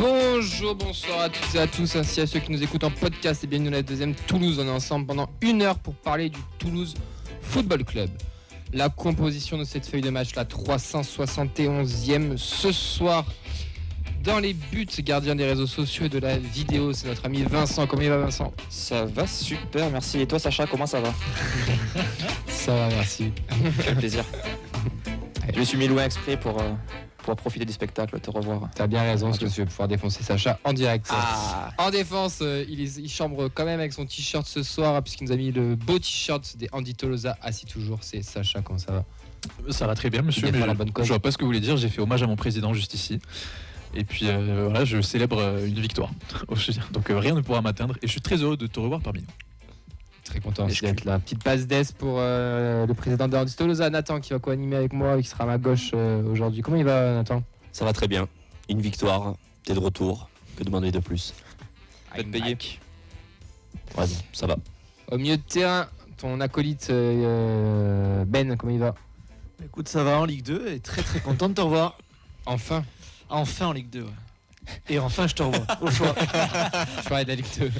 Bonjour, bonsoir à toutes et à tous, ainsi à ceux qui nous écoutent en podcast et bienvenue dans la deuxième Toulouse. On est ensemble pendant 1 heure pour parler du Toulouse Football Club. La composition de cette feuille de match, la 371e ce soir. Dans les buts, gardien des réseaux sociaux et de la vidéo, c'est notre ami Vincent. Comment il va, Vincent ? Ça va super, merci. Et toi Sacha, comment ça va ? Ça va, merci. Quel plaisir. Je me suis mis loin exprès pour profiter du spectacle, te revoir. T'as bien raison, parce que tu vas pouvoir défoncer Sacha en direct. Ah. En défense, il chambre quand même avec son t-shirt ce soir, puisqu'il nous a mis le beau t-shirt des Andy Tolosa. Assis toujours, c'est Sacha, comment ça va ? Ça va très bien, monsieur. Mais la bonne cause. Je vois pas ce que vous voulez dire. J'ai fait hommage à mon président juste ici. Et puis voilà, je célèbre une victoire. Donc rien ne pourra m'atteindre. Et je suis très heureux de te revoir parmi nous. Très content aussi d'être là. Petite passe d'ess pour le président de Andy Tolosa, Nathan, qui va co-animer avec moi, qui sera à ma gauche aujourd'hui. Comment il va, Nathan ? Ça va très bien. Une victoire, t'es de retour. Que demander de plus ? Peut-être payé. Ouais, bon, ça va. Au milieu de terrain, ton acolyte Ben, comment il va ? Écoute, ça va en Ligue 2 et très très content de te revoir. Enfin en Ligue 2, ouais. Et enfin, je te revois, au choix. Je parlais de la Ligue 2.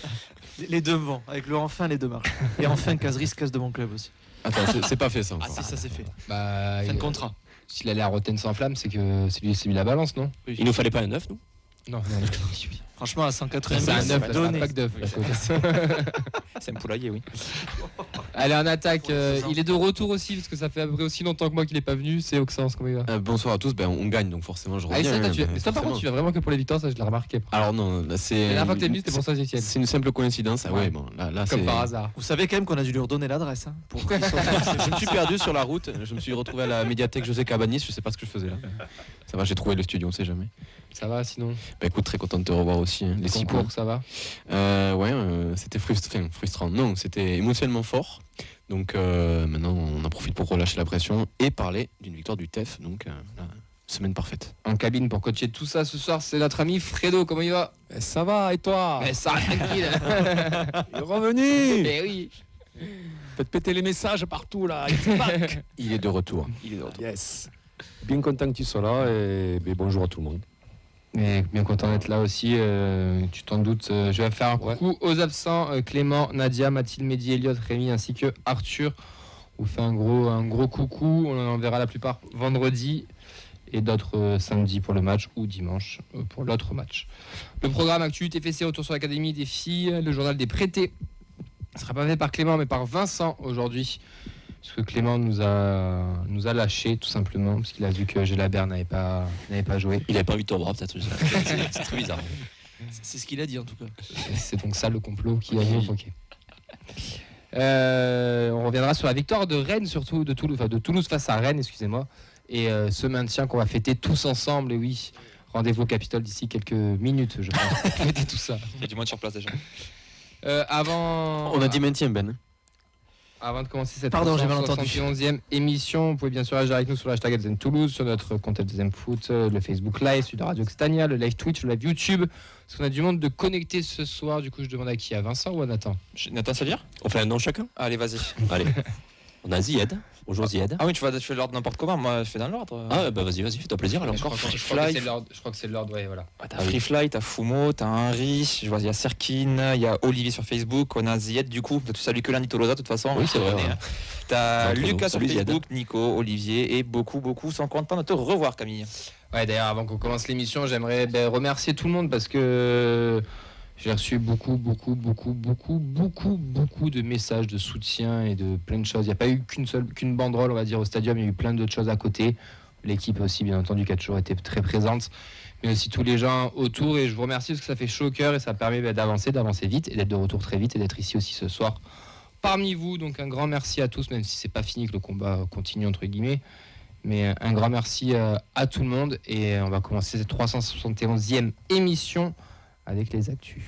Les deux me vont, avec le enfin, les deux marches. Et enfin, Cazeris casse de mon club aussi. Attends, c'est pas fait ça Ah encore. si, ça c'est fait. Bah, Fin de contrat. S'il allait à Rotten sans flamme, c'est que c'est lui qui s'est mis la balance, non ? Oui. Il nous fallait pas un 9, nous ? Non. Franchement, à 180 C'est un 9, c'est un donné. pack d'œufs. C'est un poulailler, oui. Allez, en attaque, il est de retour aussi, parce que ça fait à peu près aussi longtemps que moi qu'il est pas venu, c'est Auxence, comment il va ? Bonsoir à tous, on gagne donc forcément je Ah, reviens. et ça, hein, mais toi par contre, tu vas vraiment que pour les victoires, ça je l'ai remarqué. Alors non, là c'est. La dernière fois que t'es venu, c'était pour Saint-Etienne. C'est une simple coïncidence. Ah ouais, bon, là c'est. Comme par hasard. Vous savez quand même qu'on a dû lui redonner l'adresse. Hein, pour qu'il soit... Je me suis perdu sur la route, je me suis retrouvé à la médiathèque José Cabanis, je sais pas ce que je faisais là. Ça va, j'ai trouvé le studio, on sait jamais. Ça va sinon ? Bah écoute, très content de te revoir aussi. Hein, les 6 points. Concours, ça va ? C'était frustrant. Non, c'était émotionnellement fort. Donc maintenant, on en profite pour relâcher la pression et parler d'une victoire du TEF. Donc la semaine parfaite. En cabine pour coacher tout ça ce soir, c'est notre ami Fredo. Comment il va ? Ça va et toi? Ça tranquille. Il est revenu. Eh oui. Faites péter les messages partout là. Il est de retour. Yes. Bien content que tu sois là et bonjour à tout le monde. Et bien content d'être là aussi, tu t'en doutes. Je vais faire un coucou aux absents, Clément, Nadia, Mathilde, Mehdi, Elliot, Rémi ainsi que Arthur. On vous fait un gros coucou, on en verra la plupart vendredi et d'autres samedi pour le match ou dimanche pour l'autre match. Le programme actu TFC retour sur l'Académie des filles, le journal des prêtés. Ce ne sera pas fait par Clément mais par Vincent aujourd'hui. Parce que Clément nous a lâchés tout simplement parce qu'il a vu que Gélabert n'avait pas joué. Il avait pas envie de te revoir, peut-être. C'est très bizarre. C'est ce qu'il a dit en tout cas. C'est donc ça le complot qui a évoqué. On reviendra sur la victoire de Rennes, surtout de Toulouse face à Rennes, excusez-moi. Et ce maintien qu'on va fêter tous ensemble. Et oui, rendez-vous au Capitole d'ici quelques minutes, je pense, pour fêter tout ça. Il y a du monde sur place déjà. On a dit maintien, Ben. Avant de commencer cette Pardon, j'ai mal entendu. 71e émission, vous pouvez bien sûr agir avec nous sur le hashtag LZM Toulouse, sur notre compte LZM Foot, le Facebook Live, celui de Radio Xtania, le live Twitch, le live YouTube. Parce qu'on a du monde de connecter ce soir. Du coup, je demande à qui ? À Vincent ou à Nathan ? Nathan, ça veut dire ? On fait un nom chacun ? Allez, vas-y. Allez. On a Zied. Bonjour Zied. Ah oui, tu fais l'ordre n'importe comment, moi je fais dans l'ordre. Ah bah vas-y, fais-toi plaisir alors. Je crois que c'est l'ordre, ouais, voilà. T'as Free Fly, t'as Fumo, t'as Henri, je vois il y a Serkin, il y a Olivier sur Facebook, on a Zied du coup, tu salues que lundi Tolosa de toute façon. Oui, c'est vrai. Hein. T'as Entre Lucas nous. sur Salut, Facebook, Nico, Olivier et beaucoup sont contents de te revoir Camille. Ouais, d'ailleurs, avant qu'on commence l'émission, j'aimerais remercier tout le monde parce que j'ai reçu beaucoup de messages de soutien et de plein de choses. Il n'y a pas eu qu'une banderole, on va dire, au stadium. Il y a eu plein d'autres choses à côté. L'équipe aussi, bien entendu, qui a toujours été très présente. Mais aussi tous les gens autour. Et je vous remercie parce que ça fait chaud au cœur et ça permet d'avancer vite et d'être de retour très vite et d'être ici aussi ce soir parmi vous. Donc un grand merci à tous, même si c'est pas fini, que le combat continue, entre guillemets. Mais un grand merci à tout le monde. Et on va commencer cette 371e émission avec les actus.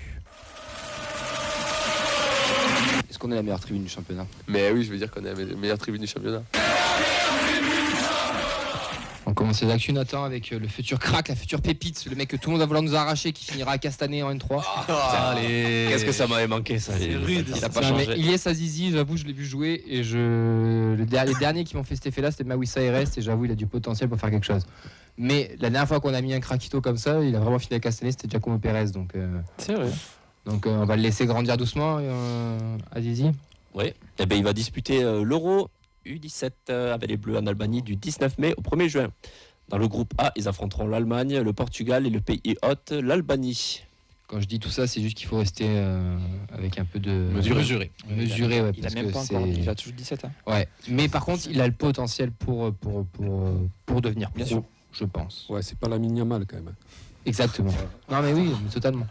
Est-ce qu'on est la meilleure tribune du championnat ? Mais oui, je veux dire qu'on est la meilleure tribune du championnat. commence les actus, Nathan, avec le futur crack, la future pépite, le mec que tout le monde va vouloir nous arracher, qui finira à Castanet en N3. Allez. Qu'est-ce que ça m'avait manqué ça. C'est rude. Il a pas Non, mais changé. Ilyes Azizi, j'avoue, je l'ai vu jouer et les derniers qui m'ont fait cet effet-là, c'était Mawissa Erest et j'avoue, il a du potentiel pour faire quelque chose. Mais la dernière fois qu'on a mis un craquito comme ça, il a vraiment fini à Castanet, c'était Giacomo Pérez. Donc, C'est vrai. on va le laisser grandir doucement, Azizi. Oui. Eh ben, il va disputer l'Euro U17 avec les Bleus en Albanie du 19 mai au 1er juin. Dans le groupe A, ils affronteront l'Allemagne, le Portugal et le pays hôte, l'Albanie. Quand je dis tout ça, c'est juste qu'il faut rester avec un peu de Mesuré. mesuré, ouais, Il a parce même que pas c'est encore. Il a toujours 17 ans. ouais. Mais par contre, il a le potentiel pour devenir pro, Bien sûr. je pense. Ouais, c'est pas la Yamal quand même. Exactement. Non mais oui, mais totalement.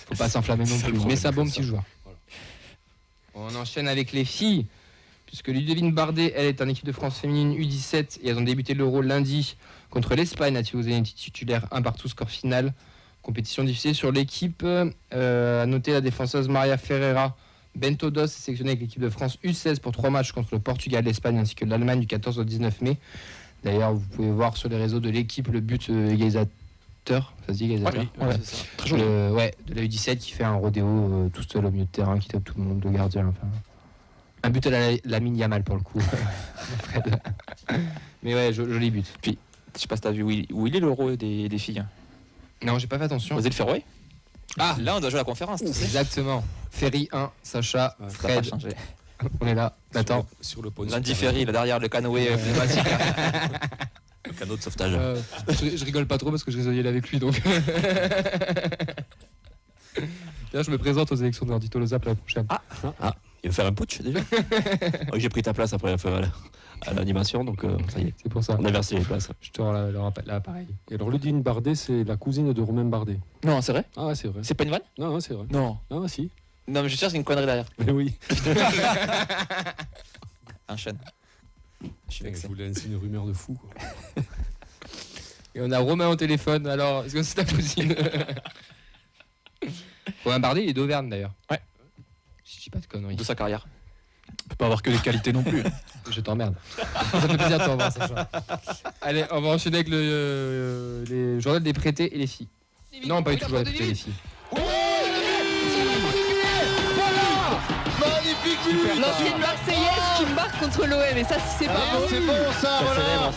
Faut pas s'enflammer non C'est le plus. Mais problème, c'est un bon c'est petit ça. joueur. On enchaîne avec les filles, puisque Ludivine Bardet, elle est en équipe de France féminine U17 et elles ont débuté l'Euro lundi contre l'Espagne à Toulouse, titulaire 1-1 score final. Compétition difficile sur l'équipe. À noter la défenseuse Maria Ferreira. Bento Dos est sélectionnée avec l'équipe de France U16 pour 3 matchs contre le Portugal, l'Espagne ainsi que l'Allemagne du 14 au 19 mai. D'ailleurs, vous pouvez voir sur les réseaux de l'équipe le but égalisateur. Ça se dit égalisateur Ouais, c'est ça. Très joli. de la U17 qui fait un rodéo tout seul au milieu de terrain, qui tape tout le monde, le gardien. Enfin, un but à la mine Yamal pour le coup. Fred. Mais ouais, joli but. Je sais pas si t'as vu où il est l'Euro des filles. Non, j'ai pas fait attention. Aux îles Féroé. Ah, Là, on doit jouer la conférence. Tu sais. exactement. Ferry 1, Sacha, Ouais, Ça n'a pas Fred, changé. on est là. Attends. Sur le pont. Lundi Ferry, là derrière le canoë pneumatique. Le canot de sauvetage. Je rigole pas trop parce que je risque d'y aller avec lui donc. Là, je me présente aux élections de Nordito Lozap la prochaine. Il veut faire un putsch déjà. Oui, j'ai pris ta place après à l'animation, donc ça y est. C'est pour ça. On a versé les places. Je te rends l'appareil. Et alors, Ludivine Bardet, c'est la cousine de Romain Bardet. Non, c'est vrai. Ah, ouais, c'est vrai. C'est pas une vanne. Non, non, c'est vrai. Non. Ah, si. Non, mais je suis sûr que c'est une connerie derrière. Mais oui. Enchaîne. Je suis Je vexé. voulais lancer une rumeur de fou. Quoi. Et on a Romain au téléphone. Alors, est-ce que c'est ta cousine? Romain Bardet, il est d'Auvergne d'ailleurs. Ouais. Je dis pas de conneries. De sa carrière. On peut pas avoir que des qualités non plus. Je t'emmerde. Ça fait plaisir de te revoir, Sacha. Allez, on va enchaîner avec les journaux des prêtés et les filles. Non, pas du tout journal des prêtés et les filles. L'ancienne Marseillaise qui marque contre l'OM, et ça, c'est pas bon. C'est bon ça, voilà.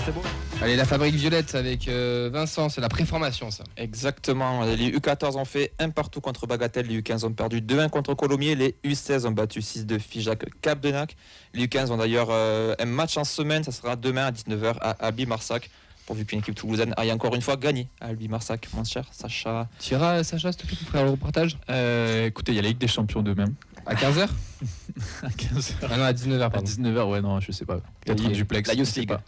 Allez, la fabrique violette avec Vincent, c'est la préformation ça. Exactement. Les U14 ont fait un partout contre Bagatelle. Les U15 ont perdu 2-1 contre Colomiers. Les U16 ont battu 6-2 Figeac Capdenac. Les U15 ont d'ailleurs un match en semaine. Ça sera demain à 19h à Albi-Marsac. Pourvu qu'une équipe toulousaine aille encore une fois gagner à Albi-Marsac. Mon cher Sacha. Tu iras, Sacha, s'il te plaît, pour faire le reportage Écoutez, il y a la Ligue des Champions demain. à 15h À 15h. Ah non, à 19h, À pardon. 19h, ouais, non, je sais pas. Peut-être un Ok. duplex. La Youth je sais League. pas.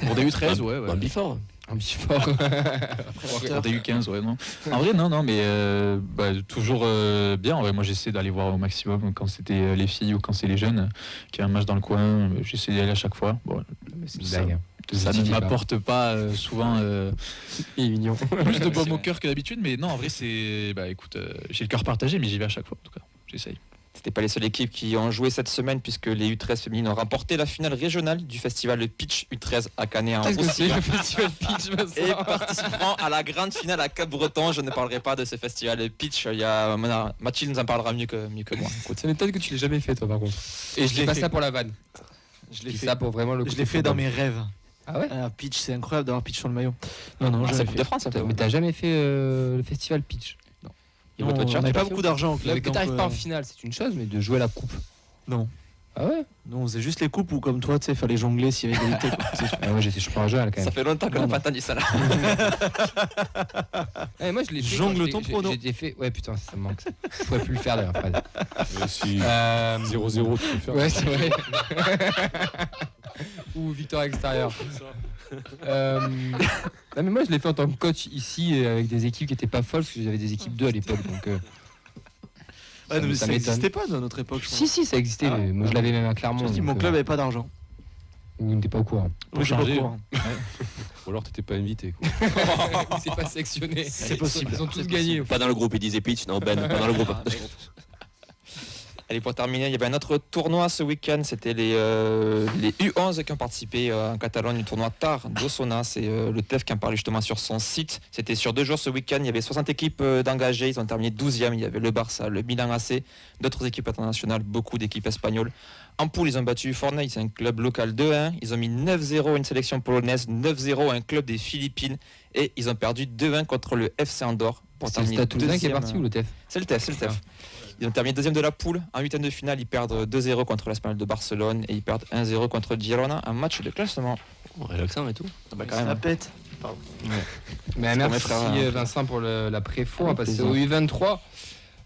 Pour des U13, ouais. Un bifort. Un petit fort. Pour des U15, ouais, non. En vrai, non, mais toujours bien. En vrai, moi, j'essaie d'aller voir au maximum quand c'était les filles ou quand c'est les jeunes qui a un match dans le coin. J'essaie d'y aller à chaque fois. Bon, C'est une ça, blague. ça ne m'apporte pas souvent Il est mignon. plus de baume au cœur que d'habitude, mais non, en vrai, c'est. Bah écoute, j'ai le cœur partagé, mais j'y vais à chaque fois, en tout cas. J'essaye. C'était pas les seules équipes qui ont joué cette semaine puisque les U13 féminines ont remporté la finale régionale du festival Pitch U13 à Canet en Qu'est-ce que c'est Roussillon. le festival Pitch, Et Vincent participeront à la grande finale à Cap-Breton. Je ne parlerai pas de ce festival Pitch. Il y a Mathilde nous en parlera mieux que moi. Ça m'étonne que tu l'aies jamais fait, toi, par contre. Et je l'ai dis pas fait. ça pour la vanne. Je Je l'ai dis fait. ça pour vraiment le Je côté l'ai fait dans football. mes rêves. Ah ouais Pitch, c'est incroyable d'avoir Pitch sur le maillot. Non, non, Ah, je c'est l'ai Coupe fait. de France, un peu. Mais t'as jamais fait le festival Pitch. Et Non, votre on chat, n'avait tu pas l'as beaucoup fait d'argent au Là, club. que t'arrives pas en finale, c'est une chose, mais de jouer la coupe. Non. Ah ouais Non, on faisait juste les coupes où, comme toi, tu sais, fallait jongler s'il y avait égalité. quoi. C'est- Ah ouais, j'étais champion régional quand Ça même. fait longtemps qu'on n'a pas entendu ça là. Eh, moi, je l'ai fait. Jongle quand j'ai- ton prono. J'ai fait. Ouais, putain, ça me manque. Ça. Je pourrais plus le faire d'ailleurs, Fred. Si 0-0, tu peux faire. Ouais, c'est vrai. Ou victoire extérieure. Non, mais moi, je l'ai fait en tant que coach ici avec des équipes qui étaient pas folles parce que j'avais des équipes 2 à l'époque. Donc, Ouais, non, mais ça ça m'étonne. n'existait pas à notre époque. Je si, si, ça existait. Ah ouais mais moi, je l'avais même à Clermont. pense. Mon donc, club avait pas d'argent. Ou n'était pas au courant. Oui, je suis pas au changer. courant. Ou alors t'étais pas invité. Quoi. Il s'est pas sélectionné. C'est possible. Ils ont tous gagné. Pas dans le groupe, il disait pitch. Non, Ben, pas dans le groupe. Allez, pour terminer, il y avait un autre tournoi ce week-end. C'était les U11 qui ont participé en Catalogne du tournoi TAR d'Osona. C'est le TEF qui en parlait justement sur son site. C'était sur 2 jours ce week-end. Il y avait 60 équipes d'engagées. Ils ont terminé 12e. Il y avait le Barça, le Milan AC, d'autres équipes internationales, beaucoup d'équipes espagnoles. En poule, ils ont battu Forney, c'est un club local 2-1. Ils ont mis 9-0 à une sélection polonaise, 9-0 à un club des Philippines. Et ils ont perdu 2-1 contre le FC Andorre. C'est le Stade Toulousain qui est parti ou le TEF? C'est le TEF. Ils ont terminé deuxième de la poule. En huitième de finale, ils perdent 2-0 contre l'Espagnol de Barcelone et ils perdent 1-0 contre Girona, un match de classement. Relaxant et tout. Quand Ça même. la pète. Mais merci Vincent pour la préfo. On va passer au U23.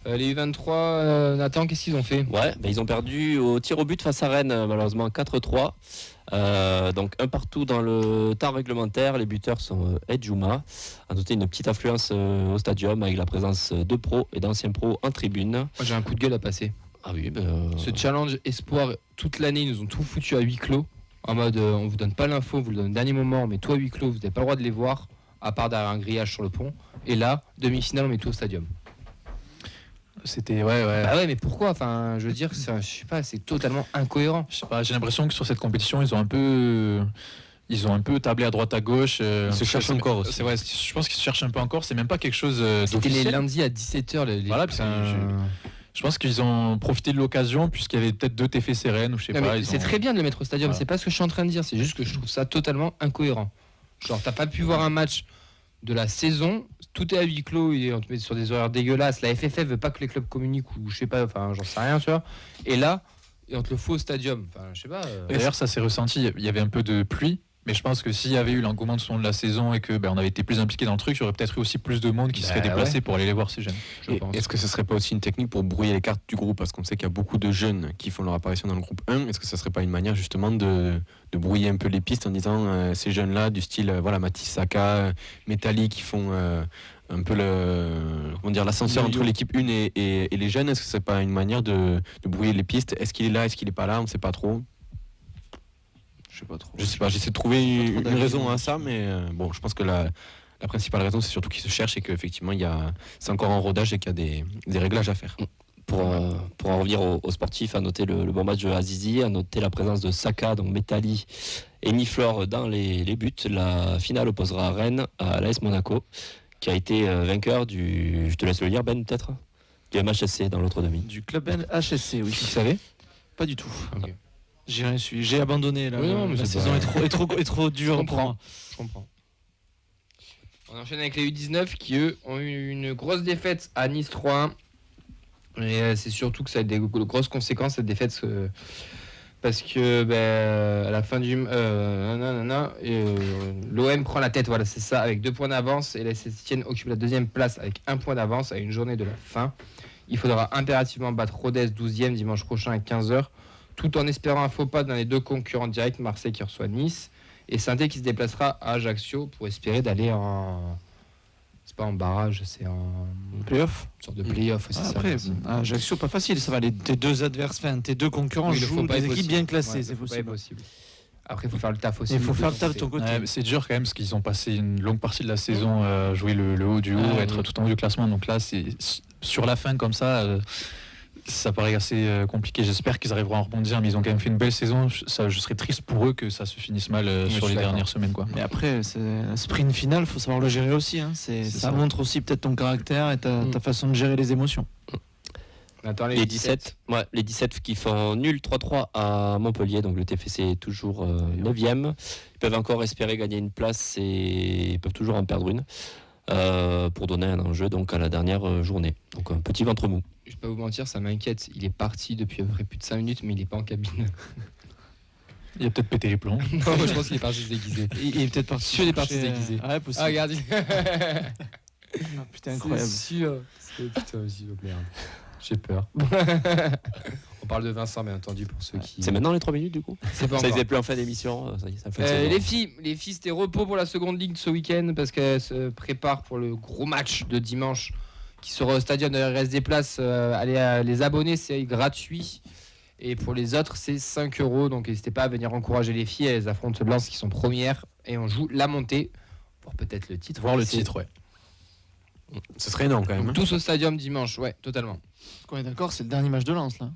Les U23, Nathan, qu'est-ce qu'ils ont fait? Ouais, ils ont perdu au tir au but face à Rennes, malheureusement 4-3. Donc un partout dans le temps réglementaire. Les buteurs sont Edjouma. À noter une petite affluence au stadium avec la présence de pros et d'anciens pros en tribune. Moi, j'ai un coup de gueule à passer. Ah oui, Ce challenge espoir, toute l'année, ils nous ont tout foutu à huis clos. En mode, on vous donne pas l'info, on vous le donne au dernier moment, mais toi, huis clos, vous n'avez pas le droit de les voir, à part derrière un grillage sur le pont. Et là, demi-finale, on met tout au stadium. C'était ouais. Bah ouais, mais pourquoi? Enfin, je veux dire, je sais pas, c'est totalement incohérent. Je sais pas, j'ai l'impression que sur cette compétition, ils ont un peu tablé à droite à gauche. Ils se cherchent encore aussi. C'est vrai, je pense qu'ils se cherchent un peu encore. C'est même pas quelque chose C'était les d'officiel. lundis à 17h. Voilà, parce que je pense qu'ils ont profité de l'occasion puisqu'il y avait peut-être 2 TFC Rennes ou je sais pas. C'est très bien de le mettre au stadium, Voilà. c'est pas ce que je suis en train de dire, c'est juste que je trouve ça totalement incohérent. Genre, t'as pas pu voir un match de la saison, tout est à huis clos et on te met sur des horaires dégueulasses. La FFF veut pas que les clubs communiquent ou je sais pas, enfin j'en sais rien, tu vois. Et là, et on te le faut au stadium. Enfin, je sais pas. D'ailleurs, ça s'est ressenti. Il y avait un peu de pluie, mais je pense que s'il y avait eu l'engouement de son de la saison et que on avait été plus impliqué dans le truc, il y aurait peut-être eu aussi plus de monde qui serait déplacé pour aller les voir ces jeunes. Je pense. Est-ce que ce serait pas aussi une technique pour brouiller les cartes du groupe? Parce qu'on sait qu'il y a beaucoup de jeunes qui font leur apparition dans le groupe 1. Est-ce que ça serait pas une manière justement de brouiller un peu les pistes en disant ces jeunes-là du style Matisse Saka, Metali qui font un peu l'ascenseur entre l'équipe 1 et les jeunes? Est-ce que c'est pas une manière de brouiller les pistes? Est-ce qu'il est là? Est-ce qu'il est pas là? On ne sait pas trop. Je sais pas trop. Je sais pas, j'essaie de trouver une raison à ça, mais je pense que la principale raison, c'est surtout qu'ils se cherchent et qu'effectivement, c'est encore en rodage et qu'il y a des réglages à faire. Pour en revenir aux sportifs, à noter le bon match de Azizi, à noter la présence de Saka, donc Metali et Niflor dans les buts. La finale opposera Rennes à l'AS Monaco, qui a été vainqueur je te laisse le lire Ben peut-être, du MHSC dans l'autre demi. Du club HSC, oui. Tu savais? Pas du tout. Ok. J'ai rien suivi. J'ai abandonné là. Oui, non, mais la c'est saison pas- est trop dure Je pour moi. Je comprends. On enchaîne avec les U19 qui, eux, ont eu une grosse défaite à Nice 3-1. Et c'est surtout que ça a des grosses conséquences, cette défaite. Parce que à la fin du... l'OM prend la tête, voilà, c'est ça, avec 2 points d'avance. Et la Saint-Étienne occupe la 2e place avec 1 point d'avance à une journée de la fin. Il faudra impérativement battre Rodez 12e dimanche prochain à 15h. Tout en espérant un faux pas dans les 2 concurrents directs, Marseille qui reçoit Nice et Saint-Étienne qui se déplacera à Ajaccio pour espérer d'aller en... C'est pas en barrage, c'est en... Playoff. Une sorte de play-off aussi. Après, Ajaccio, pas facile, ça va. Tes 2 adversaires, tes 2 concurrents Oui, il jouent faut pas des être équipes possible. bien classées, Ouais, c'est faut pas être possible. Après, il faut faire le taf aussi. Il faut faire le taf de ton côté. Ouais, mais c'est dur quand même parce qu'ils ont passé une longue partie de la saison à jouer le haut du haut, être tout en haut du classement. Donc là, c'est sur la fin comme ça. Ça paraît assez compliqué. J'espère qu'ils arriveront à rebondir, mais ils ont quand même fait une belle saison. Je serais triste pour eux que ça se finisse mal sur les dernières semaines, quoi. Mais après, c'est un sprint final, faut savoir le gérer aussi. Hein. Ça ça. montre aussi peut-être ton caractère et ta façon de gérer les émotions. Attends, Les 17 qui font nul 3-3 à Montpellier, donc le TFC est toujours 9e. Ils peuvent encore espérer gagner une place et ils peuvent toujours en perdre une pour donner un enjeu donc à la dernière journée. Donc un petit ventre mou. Je vais pas vous mentir, ça m'inquiète. Il est parti depuis à peu près plus de 5 minutes, mais il est pas en cabine. Il a peut-être pété les plombs. Non, moi, je pense qu'il est parti se déguiser. Il est peut-être parti. Sûr, il est parti se déguiser. Ouais, possible. Ah, regarde. Putain, incroyable. C'est sûr. Putain, aussi, oh, merde. J'ai peur. On parle de Vincent, bien entendu, pour ceux qui... C'est maintenant les 3 minutes du coup. C'est pas Ça encore. ils étaient plus en fin d'émission. Ça y est, ça fait Les filles, c'était repos pour la seconde ligue ce week-end parce qu'elles se préparent pour le gros match de dimanche qui sera au stadium. D'ailleurs, il reste des places. Allez, les abonnés, c'est gratuit. Et pour les autres, c'est 5 €. Donc n'hésitez pas à venir encourager les filles. Elles affrontent Lens qui sont premières. Et on joue la montée pour peut-être le titre. Voir le C'est- titre, ouais. Ce serait énorme quand même. Donc, tous au stadium dimanche, ouais, totalement. On est d'accord, c'est le dernier match de Lens là.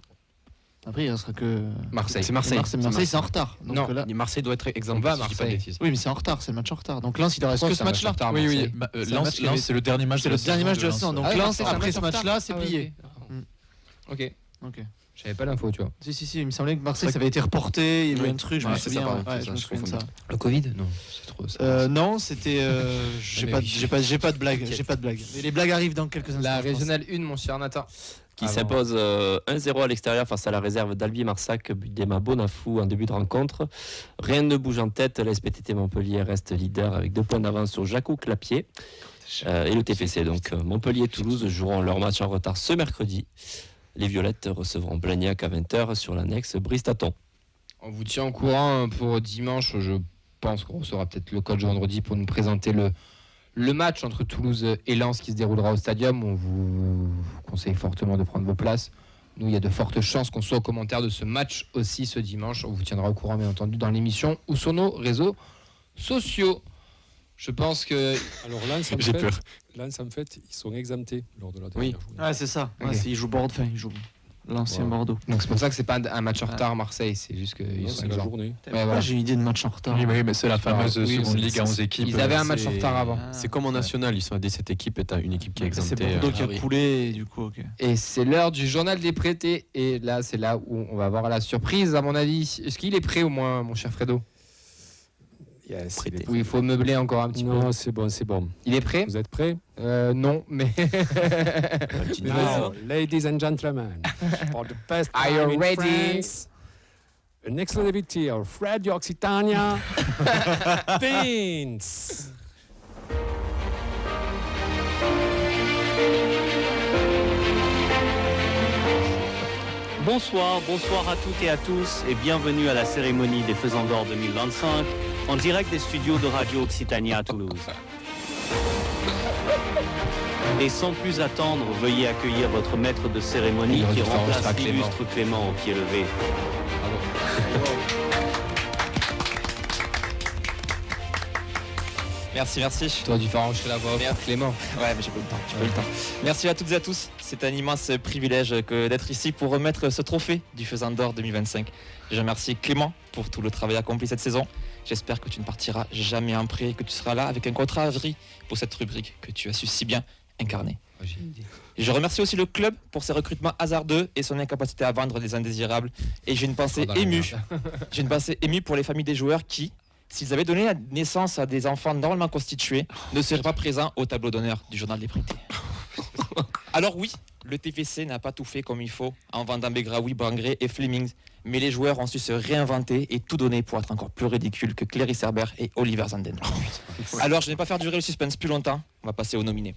Après, il restera que. Marseille. C'est Marseille. Marseille, c'est en retard. Donc Non. là... Marseille doit être exempt. On va à si je dis pas de Marseille. bêtises. Oui, mais c'est en retard, c'est le match en retard. Donc Lens, il ne reste Pourquoi que c'est ce un match en match-là. retard, Oui, Marseille oui. match Lens, c'est le dernier match C'est de le la dernier match de la Lens. saison. Donc Ah, Lens, c'est un après match ce en retard. match-là, c'est Ah, plié. Ok. Ok. Je savais pas l'info, tu vois. Si, il me semblait que Marseille, ça avait été reporté. Il y a eu un truc, je me Ouais, c'est ça, souviens. pardon, Ouais, c'est je ça, me je souviens de ça. Le Covid? Non, c'est trop ça. Non, c'était. J'ai pas de blague. J'ai pas de blague. Mais les blagues arrivent dans quelques instants. La je pense. régionale 1, mon cher Nathan. Qui Avant. s'impose 1-0 à l'extérieur face à la réserve d'Albi Marsac, but d'Emma Bonafou en début de rencontre. Rien ne bouge en tête, la SPTT Montpellier reste leader avec 2 points d'avance sur Jacou Clapier et le TFC. Donc Montpellier et Toulouse joueront leur match en retard ce mercredi. Les Violettes recevront Blagnac à 20h sur l'annexe Bristaton. On vous tient au courant pour dimanche. Je pense qu'on recevra peut-être le coach vendredi pour nous présenter le match entre Toulouse et Lens qui se déroulera au stadium. On vous conseille fortement de prendre vos places. Nous, il y a de fortes chances qu'on soit aux commentaires de ce match aussi ce dimanche. On vous tiendra au courant, bien entendu, dans l'émission ou sur nos réseaux sociaux. Je pense que... Alors Lens, J'ai peur. Lens, en fait, ils sont exemptés lors de la Oui. dernière journée. Ouais, c'est ça. Ok. Il joue Bordeaux. Enfin, il joue l'ancien Voilà. Bordeaux. Donc c'est pour ça que c'est pas un match en retard Marseille. C'est juste qu'ils Non, sont c'est la exempts. journée. Ouais, voilà. J'ai une idée de match en retard. Oui, mais c'est la fameuse Oui, seconde c'est- ligue à 11 équipes. Ils avaient un match en C'est- retard avant. C'est comme en national, ils sont à 17 équipes et t'as une équipe qui est C'est exemptée. Bordeaux qui a oui. coulé, et du coup, ok. Et c'est l'heure du journal des prêtés. Et là, c'est là où on va avoir la surprise, à mon avis. Est-ce qu'il est prêt au moins, mon cher Fredo? Yes, Prêté. Ou il faut meubler encore un petit peu? Non, c'est bon, c'est bon. Il est prêt? Vous êtes prêts? Non, mais... Now, ladies and gentlemen, for the best Are time you in ready? France, an exclusivity of Radio Occitania, Beans. Bonsoir à toutes et à tous et bienvenue à la cérémonie des Faisans d'Or 2025 en direct des studios de Radio Occitania à Toulouse. Et sans plus attendre, veuillez accueillir votre maître de cérémonie Il aurait qui dû faire remplace enregistrer à l'illustre Clément au pied levé. Merci. Tu aurais dû faire enregistrer la voix off pour Clément. Ouais, mais j'ai pas eu le temps. Merci à toutes et à tous. C'est un immense privilège que d'être ici pour remettre ce trophée du Faisan d'Or 2025. Je remercie Clément pour tout le travail accompli cette saison. J'espère que tu ne partiras jamais en prêt et que tu seras là avec un contrat à vie pour cette rubrique que tu as su si bien incarner. Et je remercie aussi le club pour ses recrutements hasardeux et son incapacité à vendre des indésirables. Et j'ai une pensée émue pour les familles des joueurs qui, s'ils avaient donné la naissance à des enfants normalement constitués, ne seraient pas présents au tableau d'honneur du journal des prêtés. Alors oui, le TFC n'a pas tout fait comme il faut en vendant Begraoui, Bangré et Flemings, mais les joueurs ont su se réinventer et tout donner pour être encore plus ridicule que Cléry Herbert et Oliver Zanden. Alors je ne vais pas faire durer le suspense plus longtemps, on va passer aux nominés.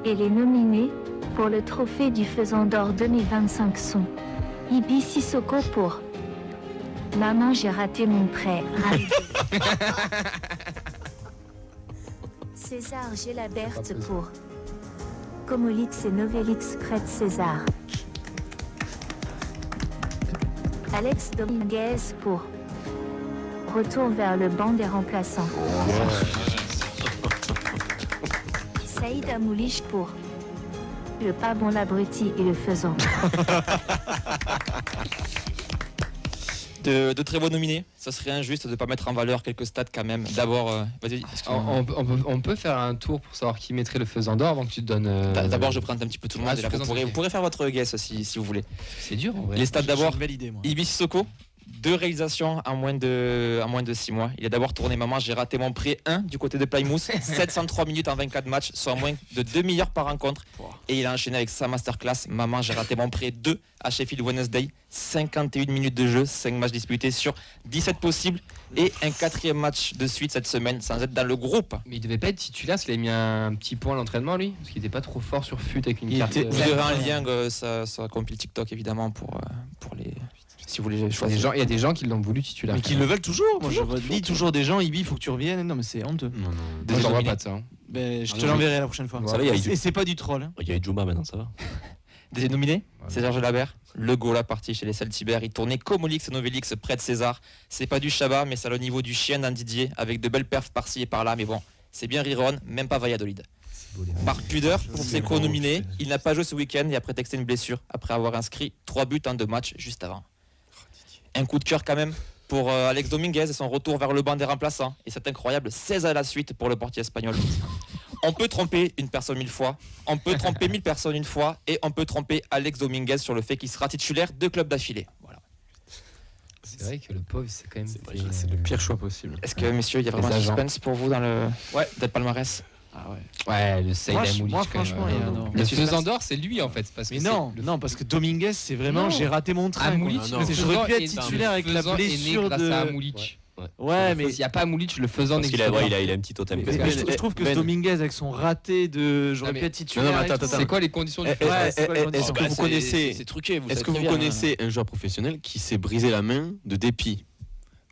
Et les nominés pour le trophée du Faisan d'Or 2025 sont Ibi Sissoko pour Maman, j'ai raté mon prêt. Raté. César Gélabert pour Comolix et Novelix près de César. Alex Dominguez pour Retour vers le banc des remplaçants. Saïd Amoulich pour Le pas bon l'abruti et le faisant. De très bons nominés, ça serait injuste de ne pas mettre en valeur quelques stats quand même. D'abord, vas-y, excuse-moi. On peut faire un tour pour savoir qui mettrait le Faisan d'Or avant que tu te donnes... D'abord, je présente un petit peu tout le monde. Ah, et là, vous pourrez faire votre guess si vous voulez. C'est dur en vrai. Les stats d'abord. J'ai une belle idée, moi. Ibi Sissoko, 2 réalisations en moins de 6 mois. Il a d'abord tourné Maman, j'ai raté mon prêt 1 du côté de Plymouth, 703 minutes en 24 matchs, soit moins de 2 milliards par rencontre. Et il a enchaîné avec sa masterclass Maman, j'ai raté mon prêt 2 à Sheffield Wednesday, 51 minutes de jeu, 5 matchs disputés sur 17 possibles et un 4e match de suite cette semaine sans être dans le groupe. Mais il devait pas être titulaire, parce qu'il avait mis un petit point à l'entraînement lui, parce qu'il était pas trop fort sur fut avec une Il carte. était- Vous aurez un lien, ça compile TikTok évidemment pour les... Si vous voulez choisir. Il y a des gens qui l'ont voulu titulaire. Mais qui le veulent toujours. Moi, je dis toujours des gens, Ibi, il faut que tu reviennes. Non, mais c'est honteux. Non, non. Moi, j'en vois nominés. pas de ça. Hein. Ben, je te Ah, non, l'enverrai la prochaine fois. Ça va, il y a Et c'est pas du troll. Hein. Il y a Juma maintenant, ça va. Des nominés, Voilà. César Gelabert, le goal à partie chez les Celtibert. Il tournait Comolix et Novelix près de César. C'est pas du Chabat, mais c'est au niveau du chien d'un Didier, avec de belles perfs par-ci et par-là. Mais bon, c'est bien Riron, même pas Valladolid. Par pudeur, pour s'économiner, il n'a pas joué ce week-end et a prétexté une blessure après avoir inscrit 3 buts en 2 matchs juste avant. Un coup de cœur quand même pour Alex Dominguez et son retour vers le banc des remplaçants. Et c'est incroyable, 16 à la suite pour le portier espagnol. On peut tromper une personne 1000 fois, on peut tromper 1000 personnes une fois, et on peut tromper Alex Dominguez sur le fait qu'il sera titulaire 2 clubs d'affilée. Voilà. C'est vrai que le pauvre, c'est quand même. C'est le pire choix possible. Est-ce que, messieurs, il y a vraiment un suspense pour vous dans le palmarès? Ah ouais. Ouais, le Saïd Amoulic. Moi, franchement, il y a le faisant d'or, c'est lui en fait. Parce mais que non, parce que Dominguez, c'est vraiment, j'ai raté mon train. Amoulic, j'aurais pu être titulaire avec la blessure de. Amoulic. Ouais, mais il n'y a pas Amoulic, le faisant. Parce qu'il a un petit totem. Je trouve que Dominguez, avec son raté de. J'aurais pu être titulaire. C'est quoi les conditions du Est-ce que vous connaissez. C'est truqué. Est-ce que vous connaissez un joueur professionnel qui s'est brisé la main de dépit?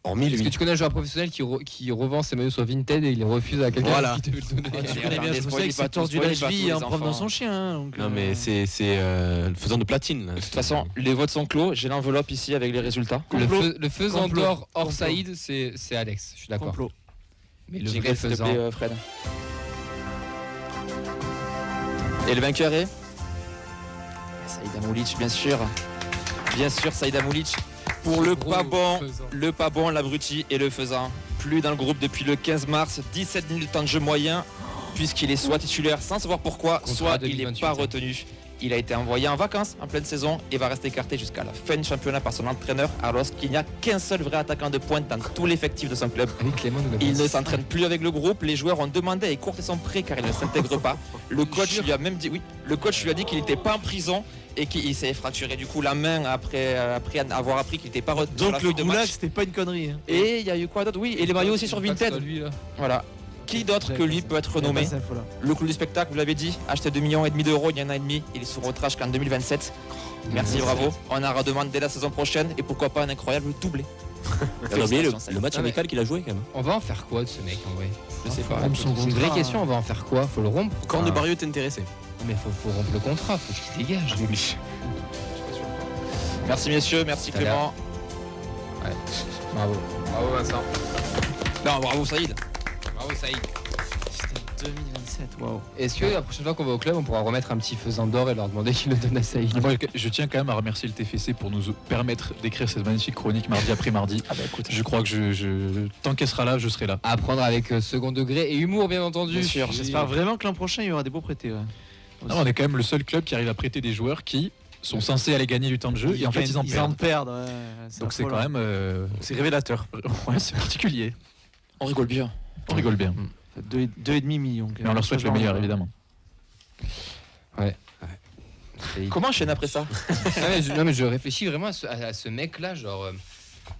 Hormis lui. Est-ce que tu connais un joueur professionnel qui revend ses maillots sur Vinted et il les refuse à quelqu'un qui te veut le donner? Tu connais bien, je sais que c'est tordu la cheville en provenant son chien. Non, mais c'est le faisant de platine. De toute façon, les votes sont clos. J'ai l'enveloppe ici avec les résultats. Le faisant d'or hors Saïd, c'est Alex. Je suis d'accord. Mais le vrai faisant. Fred. Et le vainqueur est Saïd Amoulic, bien sûr. Bien sûr, Saïd Amoulic. Pour le pas bon, l'abruti et le faisant. Plus dans le groupe depuis le 15 mars, 17 minutes de temps de jeu moyen, puisqu'il est soit titulaire sans savoir pourquoi, soit il n'est pas retenu. Il a été envoyé en vacances en pleine saison et va rester écarté jusqu'à la fin du championnat par son entraîneur, alors qu'il n'y a qu'un seul vrai attaquant de pointe dans tout l'effectif de son club. Il ne s'entraîne plus avec le groupe, les joueurs ont demandé à écourter son prêt car il ne s'intègre pas. Le coach lui a même dit qu'il n'était pas en prison et qu'il s'est fracturé du coup la main après avoir appris qu'il n'était pas retenu. Donc le goulag, c'était pas une connerie. Et il y a eu quoi d'autre? Oui, et les maillots aussi sur Vinted. Voilà. Qui d'autre que lui peut être renommé? Le clou du spectacle, vous l'avez dit, acheté 2,5 millions d'euros il y a un an et demi, il est sous retrache jusqu'en 2027. Merci, bravo. On a redemandé dès la saison prochaine et pourquoi pas un incroyable doublé. On a oublié le match amical qu'il a joué quand même. On va en faire quoi de ce mec en vrai? Je sais pas. C'est une vraie question, on va en faire quoi? Faut le rompre? Quand de Barrio est intéressé. Mais faut rompre le contrat, faut qu'il dégage. Merci messieurs, merci Clément. Ouais. Bravo Vincent. Non, bravo Saïd. Bravo Saïd. C'était 2027, waouh. Est-ce que la prochaine fois qu'on va au club, on pourra remettre un petit faisant d'or et leur demander qu'ils le donnent à Saïd? Je tiens quand même à remercier le TFC pour nous permettre d'écrire cette magnifique chronique mardi après mardi. Écoute, je crois que tant qu'elle sera là, je serai là. À prendre avec second degré et humour, bien entendu. Bien sûr. J'espère vraiment que l'an prochain, il y aura des beaux prêtés. Ouais. Non, on est quand même le seul club qui arrive à prêter des joueurs qui sont censés aller gagner du temps de jeu et en fait ils en perdent. Ouais, donc c'est quand même c'est révélateur. Ouais, c'est particulier. On rigole bien. 2,5 millions. Mais on leur souhaite le meilleur évidemment. Ouais. Comment enchaîner après ça? Non mais je réfléchis vraiment à ce mec là, genre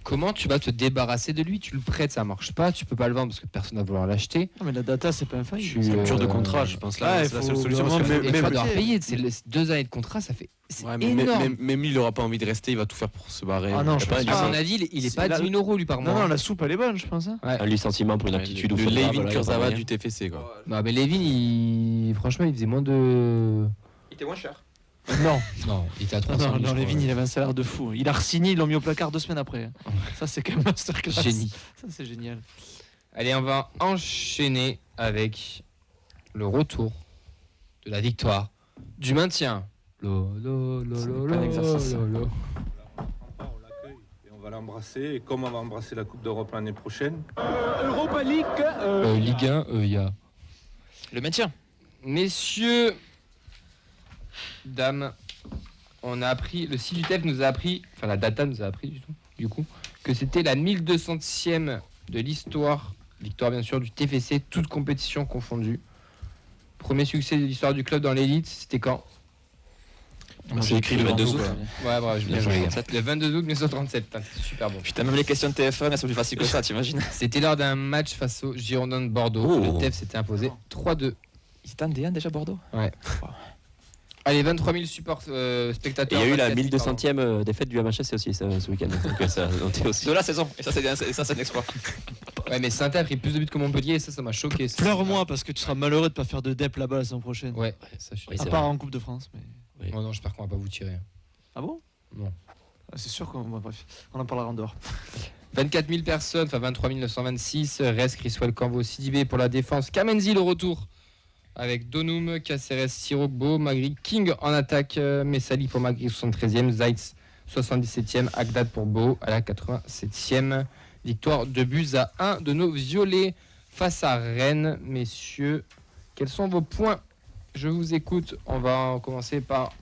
comment tu vas te débarrasser de lui? Tu le prêtes, ça marche pas, tu peux pas le vendre parce que personne va vouloir l'acheter. Non mais la data c'est pas infaillible. C'est rupture de contrat, je pense là. C'est la seule solution parce que il va devoir payer. C'est 2 années de contrat, ça fait énorme. Même lui, il aura pas envie de rester, il va tout faire pour se barrer. Ah non, je pense à mon avis, il est pas à 10 000 € lui par mois. Non, la soupe elle est bonne, je pense. Un licenciement pour une aptitude. Le Levin Kurzawa du TFC quoi. Non mais Levin, franchement, il faisait moins de. Il était moins cher. Non, il était à 300 000. Non, Levin, il avait un salaire de fou. Il a re-signé, ils l'ont mis au placard 2 semaines après. Ça, c'est quand même masterclass. Génie. Ça, c'est génial. Allez, on va enchaîner avec le retour de la victoire, du maintien. On va l'embrasser, et comme on va embrasser la Coupe d'Europe l'année prochaine. Europa League. Ligue 1, il y a le maintien. Messieurs, dames, on a appris, le site du TEF nous a appris, enfin la data nous a appris du coup, que c'était la 1200e de l'histoire, victoire bien sûr du TFC, toutes compétitions confondues. Premier succès de l'histoire du club dans l'élite, c'était quand? C'est écrit le 22 août. Ouais, bravo, bien joué. Le 22 août 1937, c'est super bon. Putain, même les questions de TF1, elles sont plus faciles que ça, t'imagines? C'était lors d'un match face aux Girondins de Bordeaux. Le TEF s'était imposé 3-2. Il était en D1 déjà Bordeaux? Ouais. Allez, 23 000 spectateurs. Et il y a eu la 1200e défaite du MHS aussi ce week-end. Donc ça aussi. De la saison. Et ça, c'est un exploit. Ouais, mais Saint-Étienne a pris plus de buts que Montpellier et ça m'a choqué. Pleure-moi parce que tu seras malheureux de pas faire de DEP là-bas la saison prochaine. Ouais, ça je suis. À part en Coupe de France. Mais... Oui. Oh non, j'espère qu'on va pas vous tirer. Ah bon? Non. C'est sûr qu'on bref, on en parlera en dehors. 24 000 personnes, enfin 23 926. Reste Criswell Cambo, Sidibé pour la défense. Kamenzi le retour avec Donum, Caceres, Sirogbo, Magri, King en attaque, Messali pour Magri 73e, Zaitz 77e, Agdad pour Beau à la 87e. Victoire 2-1 de nos violets face à Rennes. Messieurs, quels sont vos points? Je vous écoute. On va commencer par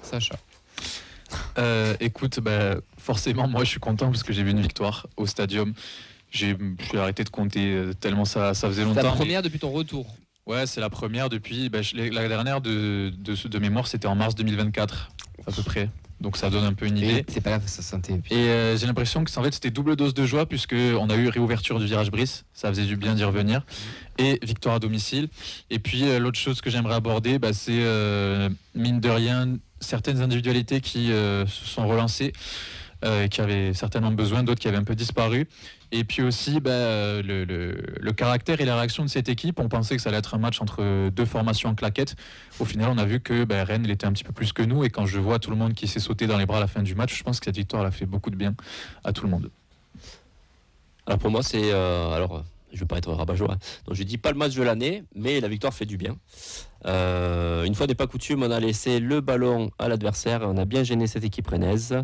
Sacha. Écoute, forcément, moi je suis content parce que j'ai vu une victoire au Stadium. J'ai arrêté de compter tellement ça faisait longtemps. C'est la première depuis ton retour. Ouais, c'est la première depuis. La dernière de mémoire, c'était en mars 2024, à peu près. Donc ça donne un peu une idée. C'est pas grave, ça sentait. Et j'ai l'impression que en fait, c'était double dose de joie puisque on a eu réouverture du virage Brice. Ça faisait du bien d'y revenir. Et victoire à domicile. Et puis l'autre chose que j'aimerais aborder, c'est mine de rien certaines individualités qui se sont relancées, qui avaient certainement besoin, d'autres qui avaient un peu disparu. Et puis aussi le caractère et la réaction de cette équipe. On pensait que ça allait être un match entre deux formations en claquettes. Au final, on a vu que Rennes était un petit peu plus que nous. Et quand je vois tout le monde qui s'est sauté dans les bras à la fin du match, je pense que cette victoire elle a fait beaucoup de bien à tout le monde. Alors pour moi, c'est... je ne veux pas être rabat-joie. Donc je dis pas le match de l'année, mais la victoire fait du bien. Une fois n'est pas coutume, on a laissé le ballon à l'adversaire. On a bien gêné cette équipe rennaise.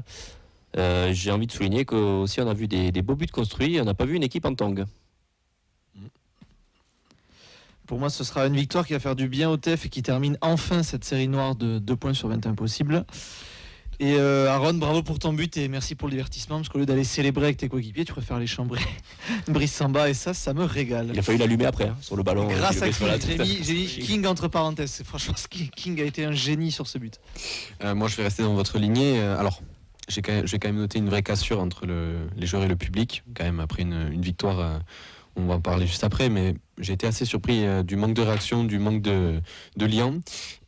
J'ai envie de souligner qu'aussi on a vu des beaux buts construits. On n'a pas vu une équipe en tongue. Pour moi, ce sera une victoire qui va faire du bien au TEF et qui termine enfin cette série noire de 2 points sur 21 possibles. Et Aaron, bravo pour ton but et merci pour le divertissement, parce qu'au lieu d'aller célébrer avec tes coéquipiers, tu préfères les chambrer Brice Samba, et ça me régale. Il a fallu l'allumer après, sur le ballon. Grâce à King, j'ai mis King entre parenthèses. Franchement, King a été un génie sur ce but. Moi, je vais rester dans votre lignée. Alors, j'ai quand même noté une vraie cassure entre les joueurs et le public, quand même, après une victoire. On va en parler juste après, mais j'ai été assez surpris du manque de réaction, du manque de lien.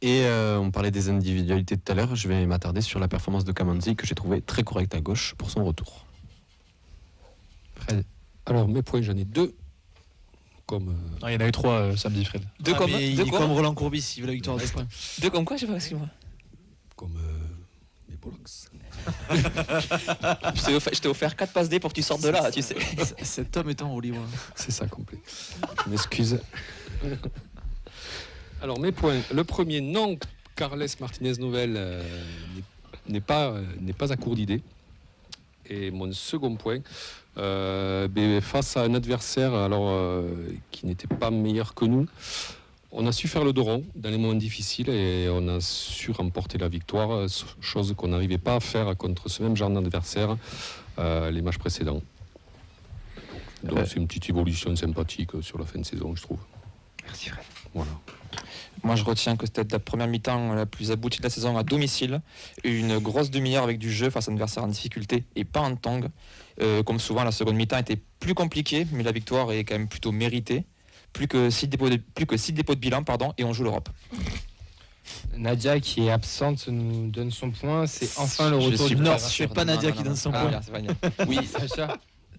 Et on parlait des individualités tout à l'heure. Je vais m'attarder sur la performance de Kamanzi, que j'ai trouvé très correcte à gauche pour son retour. Fred. Alors, mes points, j'en ai 2. Comme, il y en a eu 3 samedi, Fred. Il est comme Roland Courbis, il veut la victoire des points. 2 comme quoi, je sais pas, excuse-moi. Comme les Bollocks. Je t'ai offert 4 passes D pour que tu sortes de là, tu sais. Cet homme est en haut libre. C'est ça, complet. Je m'excuse. Alors, mes points. Le premier, non, Carles Martinez Novel n'est pas à court d'idées. Et mon second point, face à un adversaire qui n'était pas meilleur que nous, on a su faire le dos rond dans les moments difficiles et on a su remporter la victoire, chose qu'on n'arrivait pas à faire contre ce même genre d'adversaire les matchs précédents. Donc c'est une petite évolution sympathique sur la fin de saison, je trouve. Merci Fred. Voilà. Moi, je retiens que c'était la première mi-temps la plus aboutie de la saison à domicile. Une grosse demi-heure avec du jeu face à un adversaire en difficulté et pas en tongue. Comme souvent, la seconde mi-temps était plus compliquée, mais la victoire est quand même plutôt méritée. Plus que 6 dépôts de bilan, et on joue l'Europe. Nadia, qui est absente, nous donne son point. C'est enfin le retour du... Non, c'est pas Nadia qui donne son point. Oui, Sacha.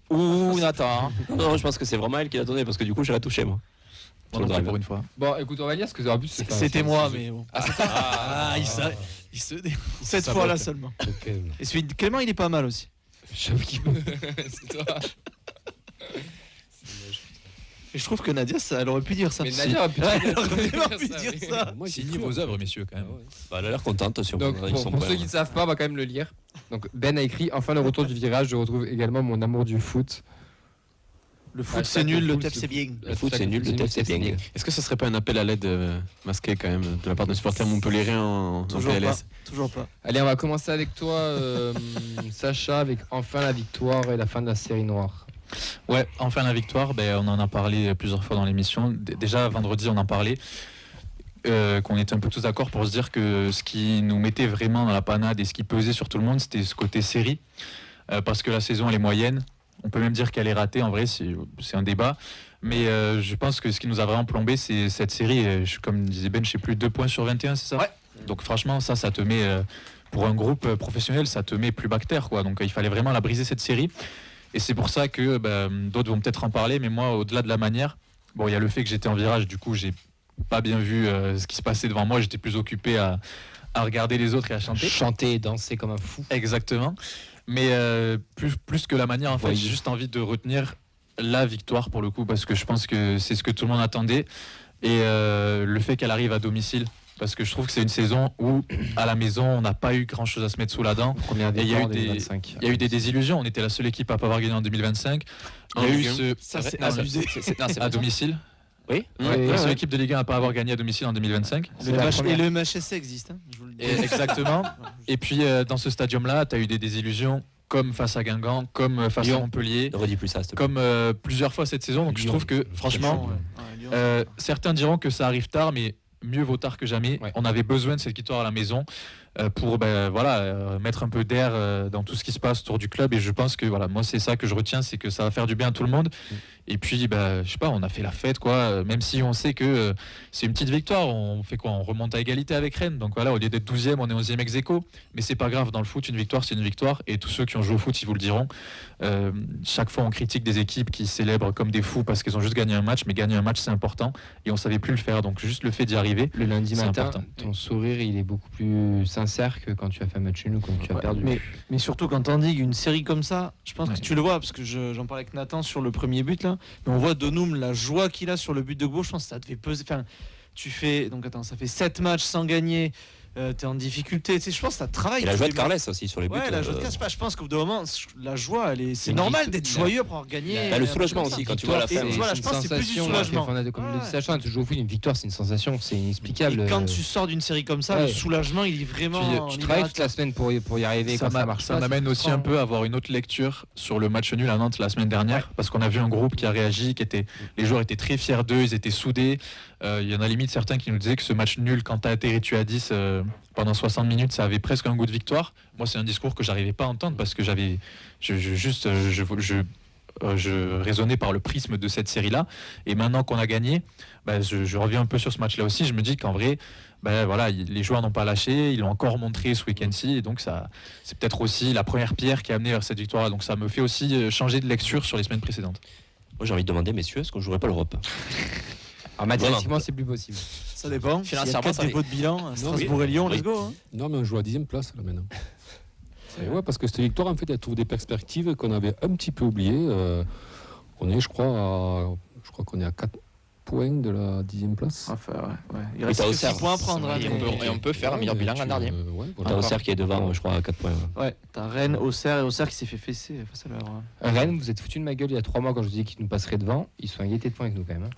Ouh, Nathan. Non, je pense que c'est vraiment elle qui l'a donné, parce que du coup, j'ai la touché, moi. Pour une fois. Bon, écoute, on va lire ce que en plus c'était moi, mais bon. Cette fois-là seulement. Okay. Et celui de Clément, il est pas mal aussi. C'est toi. Et je trouve que Nadia, elle aurait pu dire ça. Mais Nadia aurait pu dire ça. Moi, signez vos œuvres, messieurs, quand même. Elle a l'air contente. Donc, pour ceux qui ne savent pas, on va quand même le lire. Donc, Ben a écrit « Enfin le retour du virage, je retrouve également mon amour du foot ». Le foot c'est nul, le TEF c'est bien. Le foot c'est nul, le TEF c'est bien. Est-ce que ce serait pas un appel à l'aide masqué quand même de la part de supporters montpelliérains en PLS? Toujours pas. Allez, on va commencer avec toi, Sacha, avec enfin la victoire et la fin de la série noire. Ouais, enfin la victoire, on en a parlé plusieurs fois dans l'émission. Déjà vendredi on en parlait, qu'on était un peu tous d'accord pour se dire que ce qui nous mettait vraiment dans la panade et ce qui pesait sur tout le monde, c'était ce côté série, parce que la saison elle est moyenne. On peut même dire qu'elle est ratée, en vrai, c'est un débat. Mais je pense que ce qui nous a vraiment plombé, c'est cette série. Comme disait Ben, je sais plus, 2 points sur 21, c'est ça? Ouais. Donc franchement, ça te met, pour un groupe professionnel, ça te met plus bas que terre, quoi. Donc il fallait vraiment la briser, cette série. Et c'est pour ça que d'autres vont peut-être en parler, mais moi, au-delà de la manière, il y a le fait que j'étais en virage, du coup, j'ai pas bien vu ce qui se passait devant moi. J'étais plus occupé à regarder les autres et à chanter. Chanter et danser comme un fou. Exactement. Mais plus que la manière, en fait, j'ai juste envie de retenir la victoire pour le coup, parce que je pense que c'est ce que tout le monde attendait. Et le fait qu'elle arrive à domicile, parce que je trouve que c'est une saison où, à la maison, on n'a pas eu grand-chose à se mettre sous la dent. Et il y a eu des désillusions. On était la seule équipe à pas avoir gagné en 2025. Il y a eu c'est abusé à domicile. Oui. La seule équipe de Ligue 1 à pas avoir gagné à domicile en 2025. Et le MHSC existe, hein, je vous le dis. Exactement. Et puis dans ce stadium-là, tu as eu des désillusions comme face à Guingamp, comme face à Montpellier, Ne redis plus ça, s'il te plaît. comme plusieurs fois cette saison. Donc je trouve que franchement, certains diront que ça arrive tard, mais mieux vaut tard que jamais. Ouais. On avait besoin de cette victoire à la maison pour mettre un peu d'air dans tout ce qui se passe autour du club. Et je pense que voilà, moi c'est ça que je retiens, c'est que ça va faire du bien à tout le monde. Et puis je sais pas, on a fait la fête quoi. Même si on sait que c'est une petite victoire, on fait quoi? On remonte à égalité avec Rennes. Donc voilà, au lieu d'être 12e, on est 11e ex aequo. Mais c'est pas grave, dans le foot, une victoire c'est une victoire. Et tous ceux qui ont joué au foot, ils vous le diront. Chaque fois on critique des équipes qui célèbrent comme des fous parce qu'ils ont juste gagné un match, mais gagner un match c'est important. Et on savait plus le faire. Donc juste le fait d'y arriver. Le lundi c'est matin, important. ton sourire il est beaucoup plus sincère que quand tu as fait un match nul ou quand tu as perdu. Mais surtout quand t'endigues une série comme ça, je pense Ouais. que tu le vois, parce que j'en parlais avec Nathan sur le premier but là, mais on voit Donoum, la joie qu'il a sur le but de gauche, je pense que ça devait peser. Enfin, tu fais, donc attends, ça fait 7 matchs sans gagner, t'es en difficulté, tu sais, je pense que ça travaille. Et la joie de Carles aussi sur les buts. Ouais, la joie de Carles, je pense qu'au bout d'un moment, la joie, c'est une normal victoire. d'être joyeux pour avoir gagné. T'as le soulagement aussi quand tu vois la fin. Et voilà, je pense que c'est plus du soulagement. Comme le dit Sacha, tu joues au foot, une victoire c'est une sensation, c'est inexplicable. Et quand tu sors d'une série comme ça, le soulagement, il est vraiment. Tu travailles toute la semaine pour y arriver. Ça Quand ça marche ça pas, m'amène aussi un peu à avoir une autre lecture sur le match nul à Nantes la semaine dernière, parce qu'on a vu un groupe qui a réagi, les joueurs étaient très fiers d'eux, ils étaient soudés. Il y en a limite certains qui nous disaient que ce match nul, quand tu as atterri tu à 10 pendant 60 minutes, ça avait presque un goût de victoire. Moi, c'est un discours que j'arrivais pas à entendre parce que je raisonnais par le prisme de cette série-là. Et maintenant qu'on a gagné, je reviens un peu sur ce match-là aussi. Je me dis qu'en vrai, les joueurs n'ont pas lâché, ils l'ont encore montré ce week-end-ci. Et donc, c'est peut-être aussi la première pierre qui a amené vers cette victoire-là. Donc, ça me fait aussi changer de lecture sur les semaines précédentes. Moi, j'ai envie de demander, messieurs, est-ce qu'on jouerait pas l'Europe? Alors mathématiquement, c'est plus possible. Ça dépend. Financièrement, S'il y a 4 dépôts de bilan, Strasbourg et Lyon, let's go. Hein. Non, mais on joue à 10e place là maintenant. Ouais, parce que cette victoire, en fait, elle trouve des perspectives qu'on avait un petit peu oubliées. On est, je crois qu'on est à 4 points de la 10e place. Enfin, ouais. Il reste 6 points à prendre. Et on peut faire un meilleur bilan l'an dernier. T'as Auxerre qui est devant, je crois, à 4 points. Ouais, t'as Rennes, Auxerre qui s'est fait fesser face à leur. Rennes, vous êtes foutu de ma gueule il y a 3 mois quand je vous disais qu'ils nous passeraient devant. Ils sont à égalité de points avec nous quand même.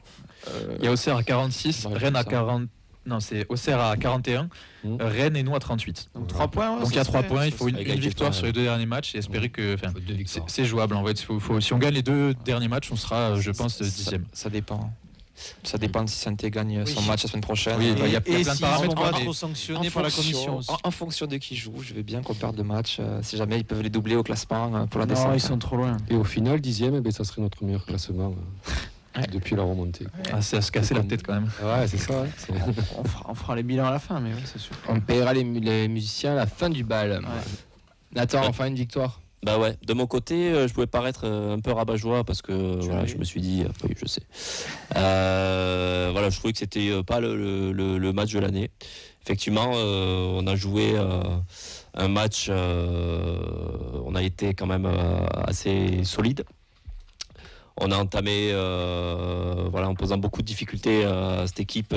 Il y a Auxerre à 46, Rennes à 40. Non, c'est Auxerre à 41, Rennes et nous à 38. Donc 3 points. Donc il y a 3 points, il faut une victoire sur les 2 derniers matchs et espérer que c'est jouable. En fait, si on gagne les 2 derniers matchs, on sera, je pense, 10e. Ça dépend. Ça dépend si Saint-Étienne gagne son match la semaine prochaine. Oui, il y a plein de s'ils paramètres. sont pas trop sanctionnés par la commission aussi. En fonction de qui joue, je vais bien qu'on perde de match. Si jamais ils peuvent les doubler au classement pour la descente. Non, ils sont trop loin. Et au final, 10e, ça serait notre meilleur classement depuis la remontée. C'est à se casser la tête quand même. Ouais, c'est ça. On fera les bilans à la fin, mais oui, c'est sûr. On paiera les musiciens à la fin du bal. Nathan, enfin une victoire. Bah ouais, de mon côté, je pouvais paraître un peu rabat-joie parce que je me suis dit, oui, je sais. Je trouvais que c'était pas le match de l'année. Effectivement, on a joué un match, on a été quand même assez solide. On a entamé en posant beaucoup de difficultés à cette équipe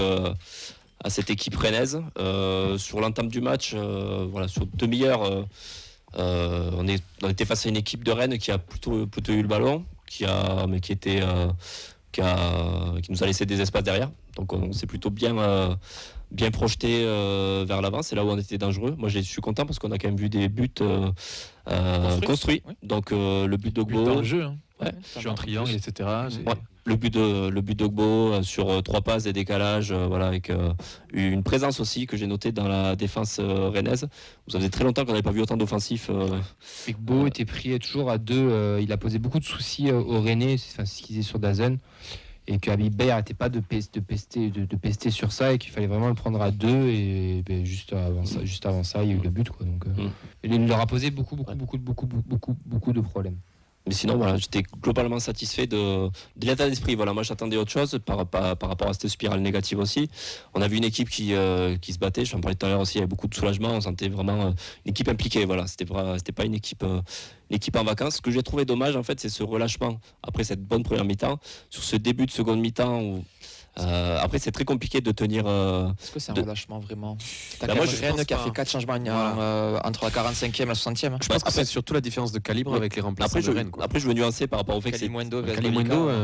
rennaise. Sur l'entame du match, sur demi-heure, on était face à une équipe de Rennes qui a plutôt eu le ballon, qui nous a laissé des espaces derrière. Donc on s'est plutôt bien projeté vers l'avant. C'est là où on était dangereux. Moi, je suis content parce qu'on a quand même vu des buts construits. Oui. Donc le but d'Ogbo. Dans le jeu. Hein. Ouais. Jeu en triangle, etc. Ouais. Le but d'Ogbo sur 3 passes, des décalages, avec une présence aussi que j'ai notée dans la défense rennaise. Ça faisait très longtemps qu'on n'avait pas vu autant d'offensifs. Ogbo était pris toujours à 2. Il a posé beaucoup de soucis aux Rennais, c'est ce qu'il disait sur DAZN. Et que Habib Bey n'arrêtait pas de pester sur ça et qu'il fallait vraiment le prendre à 2 et juste avant ça il y a eu le but quoi. Donc il leur a posé beaucoup de problèmes. Mais sinon, j'étais globalement satisfait de l'état d'esprit. Moi, j'attendais autre chose par rapport à cette spirale négative aussi. On a vu une équipe qui se battait. Je t'en parlais tout à l'heure aussi. Il y avait beaucoup de soulagement. On sentait vraiment une équipe impliquée. C'était pas une équipe en vacances. Ce que j'ai trouvé dommage, en fait, c'est ce relâchement après cette bonne première mi-temps. Sur ce début de seconde mi-temps où Après, c'est très compliqué de tenir. Est-ce que c'est un relâchement vraiment? T'as Rennes qui a fait 4 changements entre la 45e et la 60e. Je pense que c'est surtout la différence de calibre avec les remplaçants de Rennes. Après, je veux nuancer par rapport au fait que Kalimundo,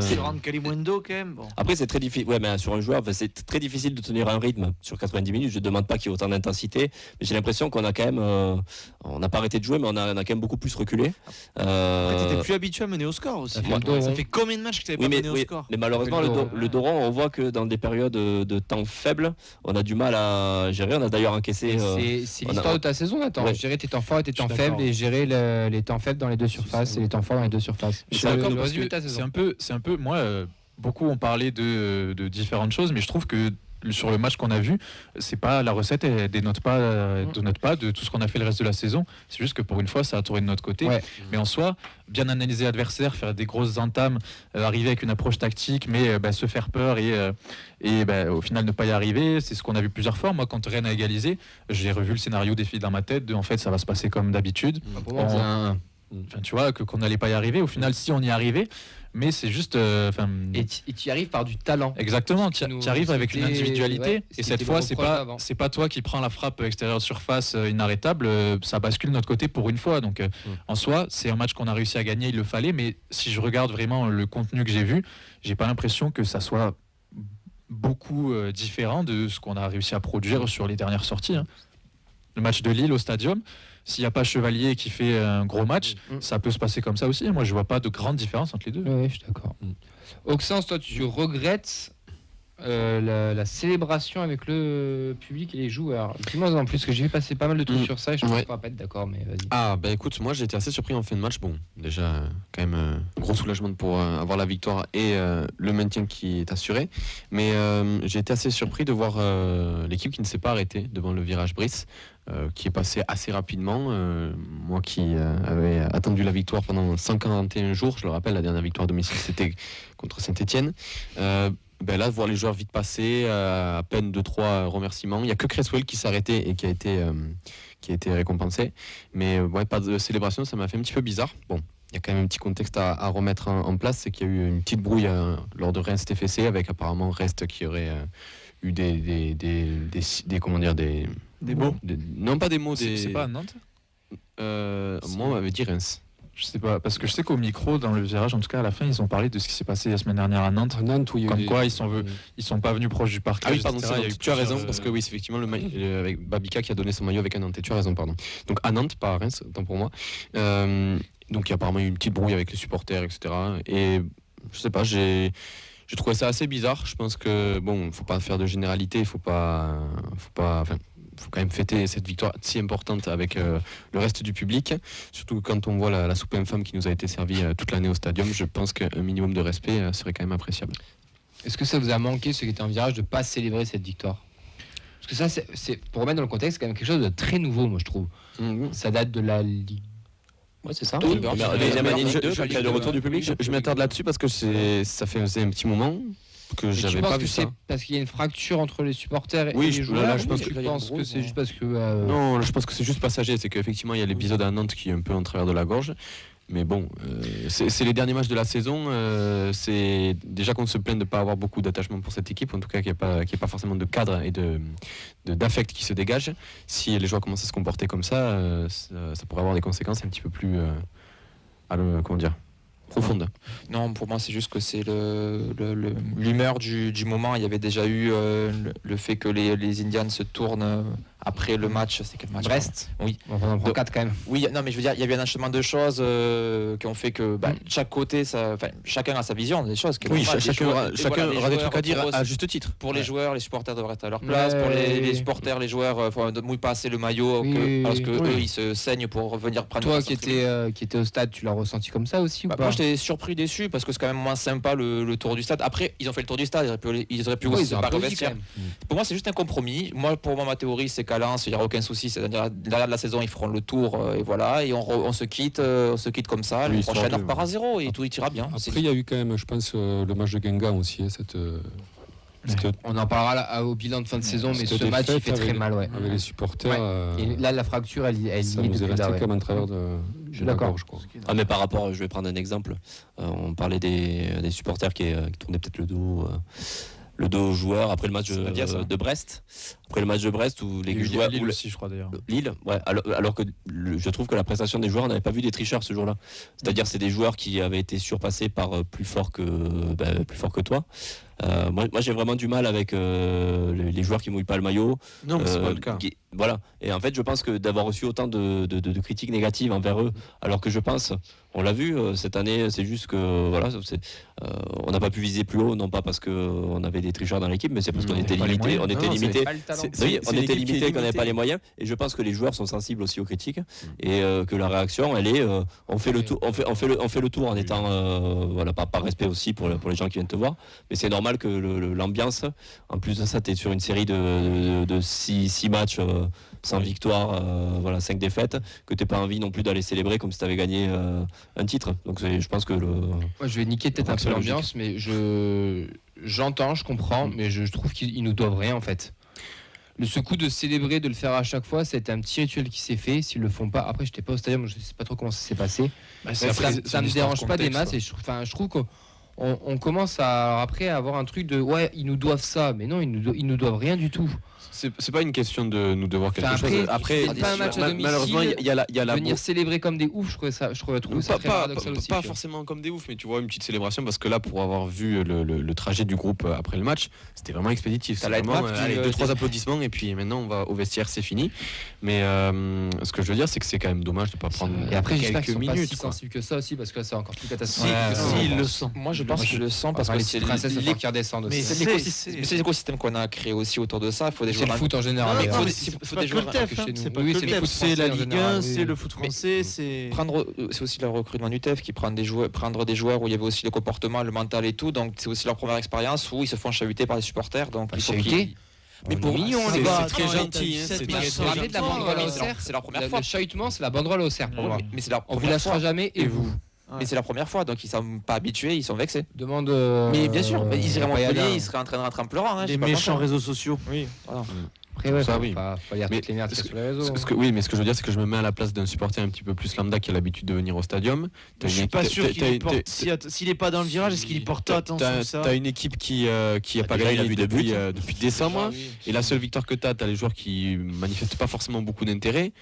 C'est rendre Kalimundo quand même. Bon. Après, c'est très difficile. Ouais, mais sur un joueur, c'est très difficile de tenir un rythme sur 90 minutes. Je ne demande pas qu'il y ait autant d'intensité, mais j'ai l'impression qu'on a quand même, on n'a pas arrêté de jouer, mais on a quand même beaucoup plus reculé. Après, t'étais plus habitué à mener au score aussi. Ça fait combien de matchs que t'avais pas mené au score? Mais malheureusement, le Doran, on voit que dans des périodes de temps faibles, on a du mal à gérer. On a d'ailleurs encaissé. C'est l'histoire de ta saison, Nathan. Gérer tes temps forts et tes temps faibles et gérer les temps faibles dans les deux surfaces et les temps forts dans les deux surfaces. Je suis d'accord parce que c'est un peu moi. Beaucoup ont parlé de différentes choses, mais je trouve que sur le match qu'on a vu, c'est pas la recette, elle dénote pas de tout ce qu'on a fait le reste de la saison. C'est juste que pour une fois, ça a tourné de notre côté. Ouais. Mais en soi, bien analyser l'adversaire, faire des grosses entames, arriver avec une approche tactique, mais se faire peur et au final ne pas y arriver, c'est ce qu'on a vu plusieurs fois. Moi, quand Rennes a égalisé, j'ai revu le scénario défilé dans ma tête. En fait, ça va se passer comme d'habitude. Tu vois, qu'on n'allait pas y arriver. Au final, si on y arrivait. Mais c'est juste. Et tu y arrives par du talent. Exactement, tu y arrives avec une individualité. Et cette fois, c'est pas toi qui prends la frappe extérieure de surface inarrêtable. Ça bascule de notre côté pour une fois. Donc, en soi, c'est un match qu'on a réussi à gagner. Il le fallait. Mais si je regarde vraiment le contenu que j'ai vu, j'ai pas l'impression que ça soit beaucoup différent de ce qu'on a réussi à produire sur les dernières sorties. Le match de Lille au Stadium. S'il n'y a pas Chevalier qui fait un gros match, ça peut se passer comme ça aussi. Moi, je ne vois pas de grande différence entre les deux. Oui, je suis d'accord. Auxence, toi, tu regrettes la célébration avec le public et les joueurs. Dis-moi en plus, que j'ai vu passer pas mal de trucs sur ça et je ne pense pas être d'accord, mais vas-y. Ah, écoute, moi j'étais assez surpris en fin de match. Bon, déjà, quand même, gros soulagement pour avoir la victoire et le maintien qui est assuré. Mais j'ai été assez surpris de voir l'équipe qui ne s'est pas arrêtée devant le virage Brice. Qui est passé assez rapidement. Moi qui avais attendu la victoire pendant 141 jours, je le rappelle, la dernière victoire à domicile c'était contre Saint-Etienne. Là, voir les joueurs vite passer, à peine 2-3 remerciements. Il n'y a que Cresswell qui s'est arrêté et qui a été récompensé. Mais pas de célébration, ça m'a fait un petit peu bizarre. Bon, il y a quand même un petit contexte à remettre en place, c'est qu'il y a eu une petite brouille lors de Reims-TFC avec apparemment Rest qui aurait eu des comment dire des mots non pas des mots c'est pas à Nantes moi on m'avait dit Reims. Je sais pas, parce que je sais qu'au micro, dans le virage, en tout cas à la fin, ils ont parlé de ce qui s'est passé la semaine dernière à Nantes. Comme quoi, ils sont pas venus proches du parquet. Ah oui, pardon, tu as raison, parce que oui, c'est effectivement avec Babika qui a donné son maillot avec un Nantais. Tu as raison, pardon. Donc à Nantes, pas à Reims, tant pour moi. Donc il y a apparemment eu une petite brouille avec les supporters, etc. Et je sais pas, j'ai trouvé ça assez bizarre. Je pense que bon, faut pas faire de généralité, faut quand même fêter cette victoire si importante avec le reste du public, surtout quand on voit la soupe infâme qui nous a été servie toute l'année au Stadium. Je pense qu'un minimum de respect serait quand même appréciable. Est-ce que ça vous a manqué, ceux qui étaient en virage, de ne pas célébrer cette victoire? Parce que ça, c'est pour remettre dans le contexte, c'est quand même quelque chose de très nouveau, moi je trouve. Ça date de la Ligue. Ouais, c'est ça. Le retour du public. Je m'attarde là-dessus parce que ça fait un petit moment que j'avais pas vu ça. Parce qu'il y a une fracture entre les supporters et les joueurs. Je pense que c'est juste parce que non, je pense que c'est juste passager. C'est qu'effectivement il y a l'épisode à Nantes qui est un peu en travers de la gorge. Mais bon, c'est les derniers matchs de la saison. C'est déjà qu'on se plaint de ne pas avoir beaucoup d'attachement pour cette équipe, en tout cas qu'il n'y ait pas forcément de cadre et d'affect qui se dégage. Si les joueurs commencent à se comporter comme ça, ça pourrait avoir des conséquences un petit peu plus profonde. Non, pour moi c'est juste que c'est l'humeur du moment. Il y avait déjà eu le fait que les Indians se tournent après le match. C'est quel match? Brest. Oui. On en prend 4 quand même. Oui, non mais je veux dire, il y avait un enchaînement de choses qui ont fait que chaque côté, chacun a sa vision des choses. Oui, chacun aura des trucs à dire à juste titre. Pour les joueurs, les supporters devraient être à leur place. Pour les supporters, les joueurs ne mouillent pas assez le maillot parce que eux ils se saignent pour venir prendre. Toi qui étais au stade, tu l'as ressenti comme ça aussi ou pas? Moi j'étais surpris, déçu parce que c'est quand même moins sympa le tour du stade. Après ils ont fait le tour du stade, ils auraient pu aussi se séparer au vestiaire. Pour moi c'est juste un compromis. Pour moi ma théorie c'est qu'à Lens il n'y aura aucun souci, c'est-à-dire derrière la saison ils feront le tour et voilà, et on se quitte comme ça. Le prochain on repart à 0 et tout ira bien. Après il y a eu quand même, je pense, le match de Guingamp aussi, on en parlera au bilan de fin de saison, mais ce match il fait très mal, avec les supporters. Et là la fracture elle ça nous est resté comme un travers de. Je suis d'accord. Mais par rapport, je vais prendre un exemple. On parlait des supporters qui tournaient peut-être le dos le dos aux joueurs après le match de Brest. Après le match de Brest où les joueurs. Lille aussi, je crois d'ailleurs. Lille, ouais. Alors que je trouve que la prestation des joueurs, on n'avait pas vu des tricheurs ce jour-là. C'est-à-dire c'est des joueurs qui avaient été surpassés par plus fort que toi. Moi j'ai vraiment du mal avec les joueurs qui mouillent pas le maillot. Non, mais c'est pas le cas. Voilà. Et en fait, je pense que d'avoir reçu autant de critiques négatives envers eux, alors que je pense, on l'a vu cette année, c'est juste que voilà, on n'a pas pu viser plus haut, non pas parce qu'on avait des tricheurs dans l'équipe, mais c'est parce qu'on était limité. On était limité. On était limité, qu'on n'avait pas les moyens. Et je pense que les joueurs sont sensibles aussi aux critiques et que la réaction, elle est, on fait le tour, on fait le tour en étant, voilà, par respect aussi pour les gens qui viennent te voir. Mais c'est normal que l'ambiance, en plus de ça, tu es sur une série de 6 matchs sans victoire, voilà, 5 défaites, que tu n'aies pas envie non plus d'aller célébrer comme si tu avais gagné un titre. Donc je pense que Moi, je vais niquer peut-être un peu l'ambiance, mais j'entends, je comprends, mais je trouve qu'ils nous doivent rien en fait. Ce coup de célébrer, de le faire à chaque fois, c'était un petit rituel qui s'est fait. S'ils le font pas, après j'étais pas au stadium, je sais pas trop comment ça s'est passé. Ça me dérange pas des masses et je trouve qu'on commence à après à avoir un truc de ouais, ils nous doivent ça, mais non, ils nous doivent rien du tout. C'est pas une question de nous devoir quelque chose. Après, pas un match à domicile, malheureusement, il y a la venir célébrer comme des oufs, je trouve ça très paradoxal aussi. Pas forcément comme des oufs, mais tu vois une petite célébration parce que là, pour avoir vu le trajet du groupe après le match, c'était vraiment expéditif. C'est vraiment 2-3 applaudissements et puis maintenant on va au vestiaire, c'est fini. Mais ce que je veux dire, c'est que c'est quand même dommage de pas prendre et après quelques minutes. Pas si sensible que ça aussi parce que là c'est encore plus catastrophique. Si, il le sent. Moi je pense qu'il le sent parce que c'est les qui redescendent aussi. Mais c'est l'écosystème qu'on a créé aussi autour de ça. Il faut des joueurs. C'est le foot en général. C'est pas que le TEF, c'est la Ligue 1, c'est le foot français, c'est aussi le recrutement du TEF qui prendre des joueurs où il y avait aussi le comportement, le mental et tout, donc c'est aussi leur première expérience où ils se font chahuter par les supporters, donc il faut qu'ils... Mais pour mignon, c'est très gentil. C'est de la banderole au cerf. C'est leur première fois. Le chahutement, c'est la banderole au cerf. Mais c'est leur on vous lâchera jamais et vous. Mais c'est la première fois, donc ils sont pas habitués, ils sont vexés. Demande. Mais bien sûr, mais ils iraient Montpellier, ils seraient en train de rentrer en pleurant. Les méchants réseaux sociaux. Oui, voilà. Après, ouais, ça, faut lire toutes les merdes sur les réseaux. Oui, mais ce que je veux dire, c'est que je me mets à la place d'un supporter un petit peu plus lambda qui a l'habitude de venir au stadium. Je suis pas sûr qu'il porte. S'il est pas dans le virage, est-ce qu'il y porte attention? T'as une équipe qui a pas gagné depuis décembre, et la seule victoire que t'as les joueurs qui manifestent pas forcément beaucoup d'intérêt.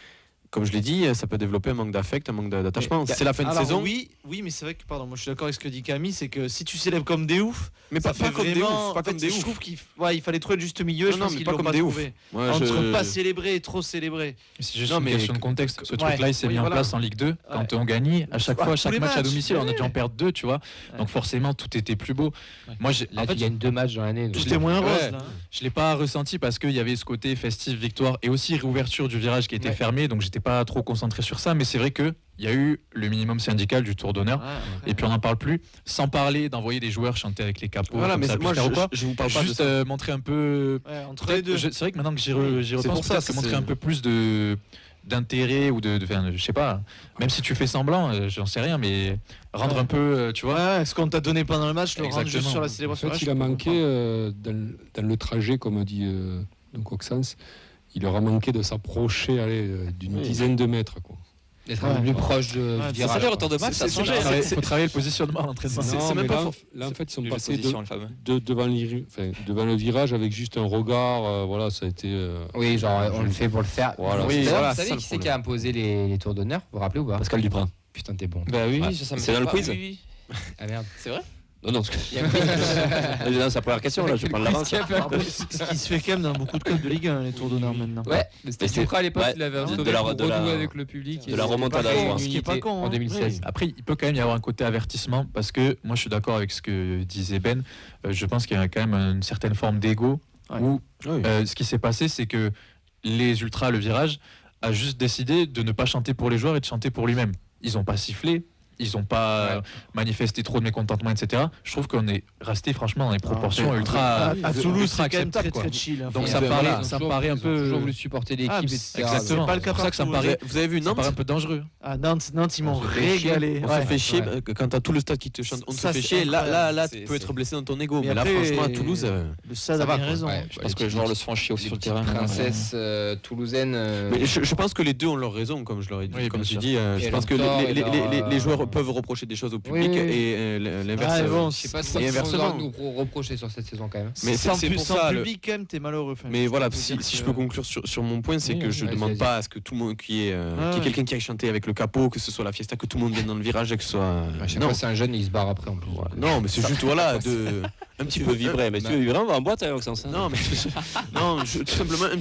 Comme je l'ai dit, ça peut développer un manque d'affect, un manque d'attachement. C'est la fin de saison. Oui, mais c'est vrai que, pardon, moi je suis d'accord avec ce que dit Camille, c'est que si tu célèbres comme des oufs, mais pas comme des oufs, je trouve qu'il fallait trouver le juste milieu. Je pense qu'ils l'ont pas trouvé. Entre pas célébrer et trop célébrer. C'est juste une question de contexte. Ce truc-là, il s'est mis en place en Ligue 2. Quand on gagne, à chaque fois, chaque match à domicile, on a dû en perdre 2, tu vois. Donc forcément, tout était plus beau. Moi, en fait, il y a 2 matchs dans l'année. Tout est moins rose. Je l'ai pas ressenti parce qu'il y avait ce côté festif, victoire et aussi réouverture du virage qui était fermé, donc j'étais pas trop concentré sur ça, mais c'est vrai que il y a eu le minimum syndical du tour d'honneur et puis on n'en parle plus, sans parler d'envoyer des joueurs chanter avec les capots. Voilà, mais moi je vous parle pas juste de montrer un peu entre les deux. C'est vrai que maintenant que j'y repense, c'est montrer un peu plus d'intérêt ou je sais pas, même si tu fais semblant, j'en sais rien, mais rendre un peu, tu vois. Ce qu'on t'a donné pendant le match, le rendre juste sur la célébration. En fait, il a manqué dans le trajet, comme a dit donc Oxens, il leur a manqué de s'approcher d'une dizaine de mètres, quoi. D'être un peu plus proche du virage. Ça, retour de match, ça change. Il faut travailler le positionnement à l'entraînement. Là, en fait, ils sont passés devant le virage avec juste un regard. Voilà, ça a été. Oui, genre, on le fait pour le faire. Voilà. Vous savez qui c'est qui a imposé les tours d'honneur? Vous vous rappelez ou pas? Pascal Duprat. Putain, t'es bon. Bah oui, c'est dans le quiz. Ah merde. C'est vrai? Non, c'est la première question, là, je parle l'avance. Ce qui se fait quand même dans beaucoup de clubs de Ligue 1, les tours d'honneur maintenant. Ouais, c'était Duprat à l'époque, il avait instauré pour renouer avec le public. De la remontada, ce qui est pas con en 2016. Après, il peut quand même y avoir un côté avertissement, parce que moi je suis d'accord avec ce que disait Ben, je pense qu'il y a quand même une certaine forme d'ego, où ce qui s'est passé, c'est que les ultras, le virage, a juste décidé de ne pas chanter pour les joueurs et de chanter pour lui-même. Ils n'ont pas sifflé. Ils n'ont pas manifesté trop de mécontentement, etc. Je trouve qu'on est resté franchement dans les proportions ultra à Toulouse, ultra acceptables. Très chill. Donc ça me paraît un peu. Toujours voulu supporter l'équipe. Exactement. C'est pas le cas. C'est pour ça que ça me paraît. Vous avez vu Nantes? Ça paraît un peu dangereux. Nantes, ils m'ont régalé. On se fait chier quand t'as tout le stade qui te chante. On te fait chier. Là, tu peux être blessé dans ton ego. Mais là, franchement, à Toulouse, le stade a bien raison. Je pense que les joueurs le se font chier aussi sur le terrain. Princesse toulousaine. Mais je pense que les deux ont leur raison, comme je leur ai dit. Comme tu dis, je pense que les joueurs peuvent reprocher des choses au public Oui. et l'inverse. bon, Je sais pas Et si on inversement. doit nous reprocher sur cette saison quand même. Mais sans c'est pour sans ça. public, quand même, t'es malheureux. Enfin, Mais je voilà, peux si dire je que- peux conclure sur mon point, c'est Oui, que je vas-y, demande vas-y. pas à ce que tout le monde qu'il y ait quelqu'un qui aille chanter avec le capot, que ce soit la fiesta, que tout le monde vienne dans le virage et que ce soit. À chaque non, fois, c'est un jeune et il se barre après en plus. non, mais c'est juste voilà un petit Tu peu veux vibrer, mais tu veux vibrer, on va en boîte avec Maxence. Non, mais tout simplement un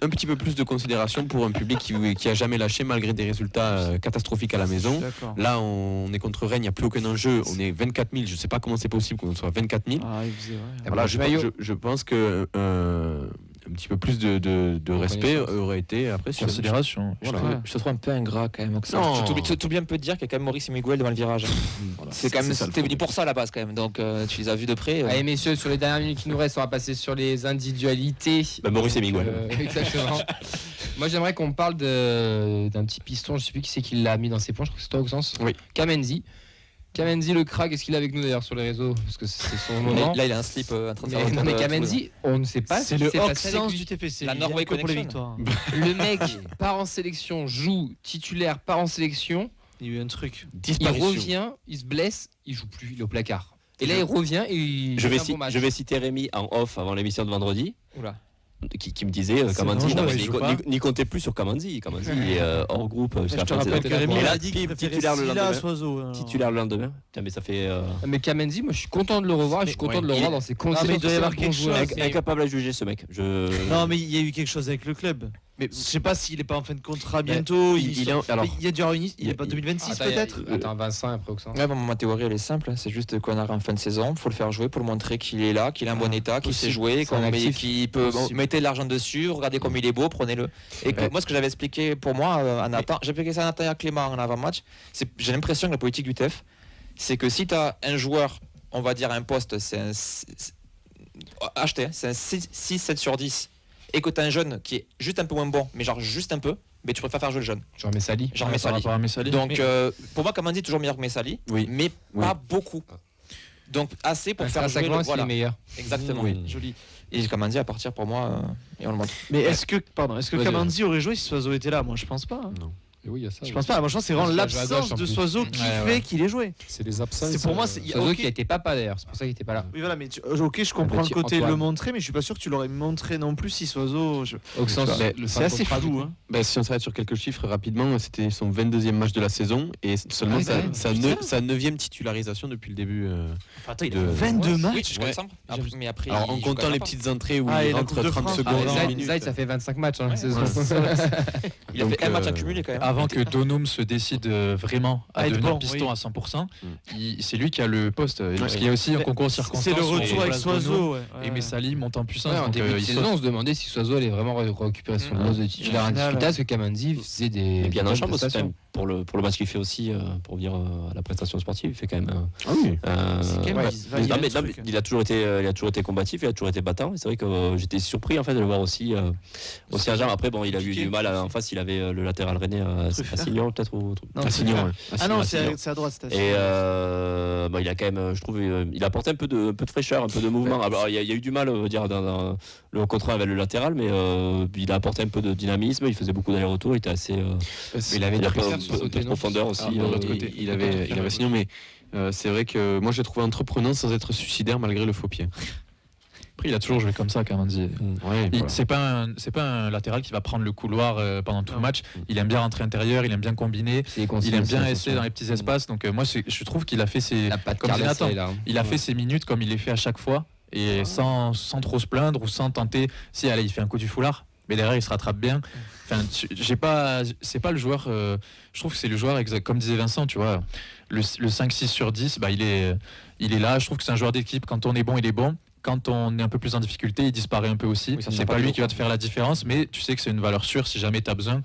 petit peu plus de considération pour un public qui a jamais lâché malgré des résultats catastrophiques à la maison. D'accord. Là, on est contre Rennes, il n'y a plus aucun enjeu. On est 24 000. Je sais pas comment c'est possible qu'on soit 24 000. Ah, il faisait, ouais. Voilà, du maillot. je pense que un petit peu plus de respect aurait été apprécié. Considération. Voilà. Je te trouve un peu ingrat quand même. Non. Tu t'oublies un peu de dire qu'il y a quand même Maurice et Miguel devant le virage. C'est quand même. ça, le T'es venu problème. pour ça à la base quand même. Donc tu les as vus de près. Allez messieurs, sur les dernières minutes qui nous restent, on va passer sur les individualités. Maurice et Miguel. Exactement. Moi j'aimerais qu'on parle d'un petit piston, je sais plus qui c'est qui l'a mis dans ses points, je crois que c'est toi Auxence. Oui. Kamenzi le crack, est-ce qu'il est avec nous d'ailleurs sur les réseaux? Parce que c'est son moment. Là il a un slip en train de faire. Non mais Kamenzi, on ne sait pas C'est ce le qui s'est passé avec Oxens lui. du TFC. La il vient Norway que pour les Connection. victoires. Le mec part en sélection, joue titulaire, part en sélection, Il y a eu un truc. il Disparition. revient, il se blesse, il joue plus, il est au placard. Et là il revient et il Je fait un bon match. vais citer Rémi en off avant l'émission de vendredi, Oula. qui me disait C'est Kamanzi, dangereux, non, mais il joue pas. n'y comptez plus sur Kamanzi. Kamanzi est hors groupe. Je te rappelle que Rémi Et a là, dit qu'il préférait titulaire le Silla lendemain. à Soiseau. alors. Titulaire le lendemain. Tiens, mais ça fait. Mais Kamenzi, moi je suis content de le revoir et je suis content de le revoir dans ses conditions. mais il doit y avoir quelque chose. Incapable à juger ce mec. Non, mais il y a eu quelque chose avec le club. Mais je sais pas s'il est pas en fin de contrat bientôt. il est en- alors, il y a dû avoir il est pas 2026 peut-être. Attends, Vincent après Auxence. Ouais, bon, ma théorie elle est simple, c'est juste qu'on arrive en fin de saison, il faut le faire jouer pour le montrer qu'il est là, qu'il est en bon état, qu'il sait jouer, C'est un actif. qu'il peut mettez de l'argent dessus, regardez comme il est beau, prenez-le. Et que, moi ce que j'avais expliqué pour moi à Nathan, j'ai expliqué ça à Nathan et à Clément en avant-match, j'ai l'impression que la politique du TEF, c'est que si tu as un joueur, on va dire un poste, c'est un acheté, c'est un 6-7 sur 10, et que tu as un jeune qui est juste un peu moins bon, mais genre juste un peu, mais tu préfères faire jouer le jeune. Genre Messali. Genre Par Messali. rapport à Messali. Donc pour moi Kamandi est toujours meilleur que Messali, Oui. mais pas beaucoup. Donc assez pour faire jouer le, c'est voilà. le meilleur. Exactement. Oui. Joli. Et Kamandi à partir pour moi et on le montre. Mais est-ce que Vas-y. Kamanzi aurait joué si Soiseau était là? Moi je pense pas. hein. Non. Et oui, il y a ça. Je pense pas. Moi je pense que c'est vraiment Parce qu'il a joué à l'absence gauche, en de plus. Soiseau qui Ouais, fait ouais. qu'il ait joué. C'est les absences. C'est pour moi, c'est- Soiseau ok. qui a été papa d'ailleurs, c'est pour ça qu'il était pas là. Oui voilà, mais ok, je comprends le petit côté de Antoine. le montrer, mais je suis pas sûr que tu l'aurais montré non plus si Soiseau. Auxence, C'est assez flou. Hein. Si on s'arrête sur quelques chiffres rapidement, c'était son 22e match de la saison et seulement Ah, sa putain. 9e titularisation depuis le début. Enfin, attends, il De- a 22 Oui, matchs. jusqu'à Ouais. décembre. Mais après Alors en il joue comptant quand les même pas. petites entrées où Ah, et il la rentre Coupe de 30 France. secondes Ah, en Zaid, minute. Zaid, ça fait 25 matchs hein, la saison. Il a Donc, fait un match accumulé quand même. Avant que Donum se décide vraiment à À être devenir bon, piston oui. à 100%, c'est lui qui a le poste. Parce qu'il y a aussi un concours circonstance. C'est le sur les retour avec places Donum. Soiseau. ouais. Et Messali monte en puissance. En donc, début de il saison, saute. on se demandait si Soiseau allait vraiment récupérer son poste de titulaire Au final, indiscutable, parce que Kamanzi faisait des Et bien bonnes en chambre aussi, prestations. pour le match qu'il fait aussi, pour venir à la prestation sportive, il fait quand même. Ah oui. C'est quand même- Ouais. il va y Non, aller mais le truc. il a toujours été combatif, il a toujours été battant. Et c'est vrai que j'étais surpris en fait de le voir aussi à Jam. Après bon, il a eu du mal en face, il avait le latéral rennais à Signon peut-être ou Non, Ah, c'est Signon, ouais. Ah non, Signon. c'est à droite. c'est à Et Signon. il a quand même, je trouve, il a apporté un peu de fraîcheur, un peu de mouvement. Alors, il y a eu du mal, on va dire, dans le contrat avec le latéral, mais il a apporté un peu de dynamisme. Il faisait beaucoup d'allers-rtrurs, il était assez. Il avait a des pas préfères sur de sauter, non profondeur aussi. De l'autre côté, il avait Signon, mais c'est vrai que moi je l'ai trouvé entreprenant sans être suicidaire malgré le faux pied. Après, il a toujours joué comme ça, Kamanzi. Ouais, voilà. C'est pas un latéral qui va prendre le couloir pendant tout le match. Il aime bien rentrer intérieur, il aime bien combiner, il aime bien essayer dans les petits espaces. Donc moi, je trouve qu'il a fait ses, La patte comme disait Carles, Nathan, là. il a fait ses minutes comme il les fait à chaque fois et sans trop se plaindre ou sans tenter. Si allez, il fait un coup du foulard, mais derrière il se rattrape bien. Enfin, c'est pas le joueur. Je trouve que c'est le joueur comme disait Vincent, tu vois, le 5-6 sur 10, bah il est là. Je trouve que c'est un joueur d'équipe. Quand on est bon, il est bon. Quand on est un peu plus en difficulté, il disparaît un peu aussi. Oui, ça, C'est c'est pas pas lui du qui va te faire la différence, mais tu sais que c'est une valeur sûre si jamais tu as besoin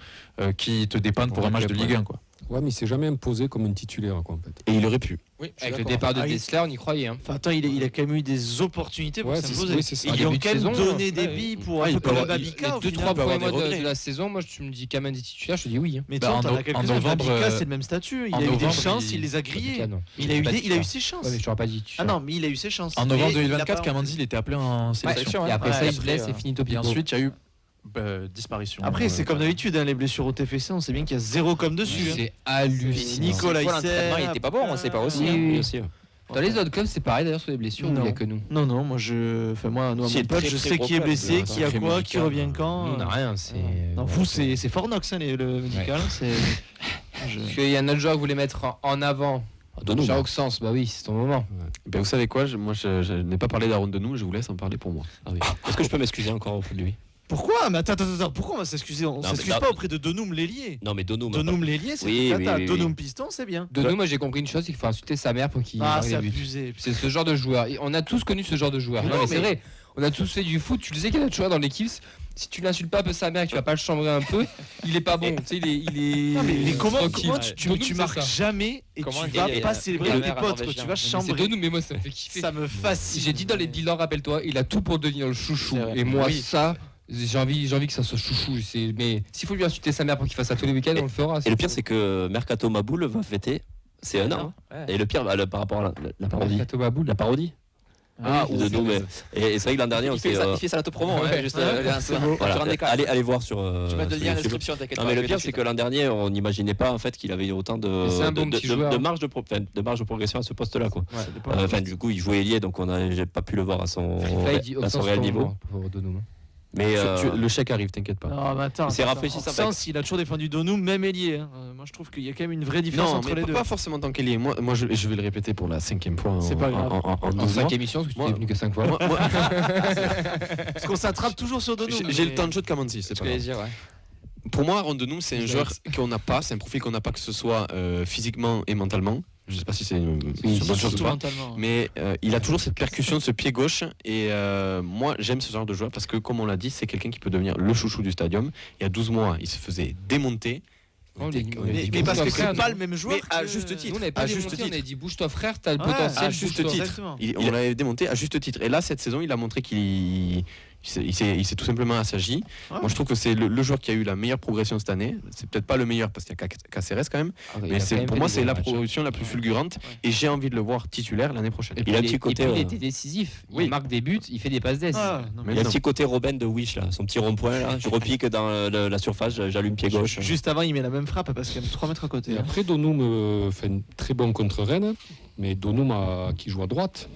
qui te dépanne pour un match de Ligue 1. Quoi. Ouais, mais il s'est jamais imposé comme un titulaire, quoi, en fait. Et il aurait pu. Oui, Avec le départ de Ah, il- Dessler, on y croyait. Hein. Enfin, attends, il a quand même eu des opportunités pour Ouais, s'imposer. oui, c'est ça. Ils lui En ont début quand de même saison, donné des ouais, billes pour ouais, un il peu peut comme avoir- Babika. Les au 2-3 final. premiers avoir mois des de regrets. la saison, moi tu me dis Kamanzi titulaire, je te dis oui. Hein. Mais Bah, toi, en t'en as quelques-uns. novembre, Babika, c'est le même statut. Il en a eu des novembre, chances, il les a grillés. Babika, non. Il a eu ses chances. Ouais, mais je t'aurais pas dit Ah titulaire. non, mais il a eu ses chances. En novembre Et il a 2024, pas- Kamanzi il était appelé en sélection. Et après Ouais, ça, il se après, blesse et finit au Et pied. ensuite, il y a eu disparition. Après, c'est comme d'habitude, hein, les blessures au TFC, on sait bien qu'il y a 0 comme dessus. C'est hallucinant. Nicolas l'entraînement, il était pas bon, on sait pas aussi. Oui. Aussi. Dans les autres clubs, c'est pareil d'ailleurs sur les blessures, il n'y a que nous. Non, moi, nous, à mon pote, je sais qui est blessé, qui a quoi, qui revient quand. Nous, on n'a rien. Non, vous, c'est Fornox, le médical. Parce qu'il y a un autre joueur que vous voulez mettre en avant. Jacques Sens, bah oui, c'est ton moment. Ben, vous savez quoi, moi je n'ai pas parlé d'Aaron Denou, je vous laisse en parler pour moi. Ah oui. Est-ce que je peux m'excuser encore auprès de lui? Pourquoi? Mais attends, pourquoi on va s'excuser? On s'excuse pas auprès de Donoum l'ailier. Non, mais Donoum l'ailier, c'est oui, oui. Donoum piston, c'est bien. Donoum, moi j'ai compris une chose, c'est qu'il faut insulter sa mère pour qu'il c'est abusé. C'est ce genre de joueur. On a tous connu ce genre de joueur. Non, mais c'est vrai. On a tous fait du foot. Tu le sais qu'il y a d'autres joueurs dans l'équipe. Si tu l'insultes pas un peu sa mère et que tu vas pas le chambrer un peu, il est pas bon. Tu sais, il est. Non, mais comment tu marques marques jamais et tu vas pas célébrer avec tes potes, tu vas chambrer. C'est Donoum, mais moi ça me fait kiffer. Ça me fascine. J'ai dit dans les bilans, rappelle-toi, il a tout pour devenir le chouchou. Et moi, ça. J'ai envie que ça soit chouchou. Mais s'il faut lui insulter sa mère pour qu'il fasse ça tous les week-ends, on le fera. Et le pire, c'est que Mercato Maboul va fêter. C'est un an. Et le pire, par rapport à la parodie. Mercato Maboul. La parodie. Et c'est vrai que l'an dernier, il fait ça l'autopromo. Allez voir sur. Tu vas donner la description, t'inquiète pas. Non, mais le pire, c'est que l'an dernier, on n'imaginait pas en fait qu'il avait autant de marge de progression à ce poste-là. Enfin, du coup, il jouait ailier, donc j'ai pas pu le voir à son réel niveau. Mais le chèque arrive, t'inquiète pas. Non, mais attends. C'est rafraîchissant. Il a toujours défendu Donoum, même ailier. Moi, je trouve qu'il y a quand même une vraie différence entre les deux. Pas forcément tant qu'ailier. Moi, je vais le répéter pour la 5e fois. C'est pas grave. En 5 émissions, parce que tu es venu que 5 fois. Parce qu'on s'attrape toujours sur Donoum. J'ai le temps de jeu de Kamanzi, c'est pas grave. Pour moi, Aaron Denou, c'est un joueur qu'on n'a pas, c'est un profil qu'on n'a pas, que ce soit physiquement et mentalement. Je sais pas si c'est une bonne chose ou pas, mais il a toujours cette percussion, ce pied gauche, et moi j'aime ce genre de joueur parce que, comme on l'a dit, c'est quelqu'un qui peut devenir le chouchou du stadium. Il y a 12 mois, il se faisait démonter. Mais parce que c'est pas le même joueur. À juste titre. On a dit bouge-toi frère, t'as le potentiel. À juste titre. On l'avait démonté à juste titre. Et là, cette saison, il a montré qu'il s'est tout simplement assagi. Moi, je trouve que c'est le joueur qui a eu la meilleure progression cette année. C'est peut-être pas le meilleur parce qu'il y a Caceres quand même. Mais pour moi, c'est la progression la plus fulgurante. Et j'ai envie de le voir titulaire l'année prochaine. Il a un petit côté. Il était décisif. Il marque des buts, il fait des passes d'ess. Il y a un petit côté Robben de Wish là, son petit rond-point là. Je repique dans la surface, j'allume pied gauche. Juste avant, il met la même frappe parce qu'il y a 3 mètres à côté. Après, Donoum fait une très bonne contre Rennes, mais Donoum qui joue à droite.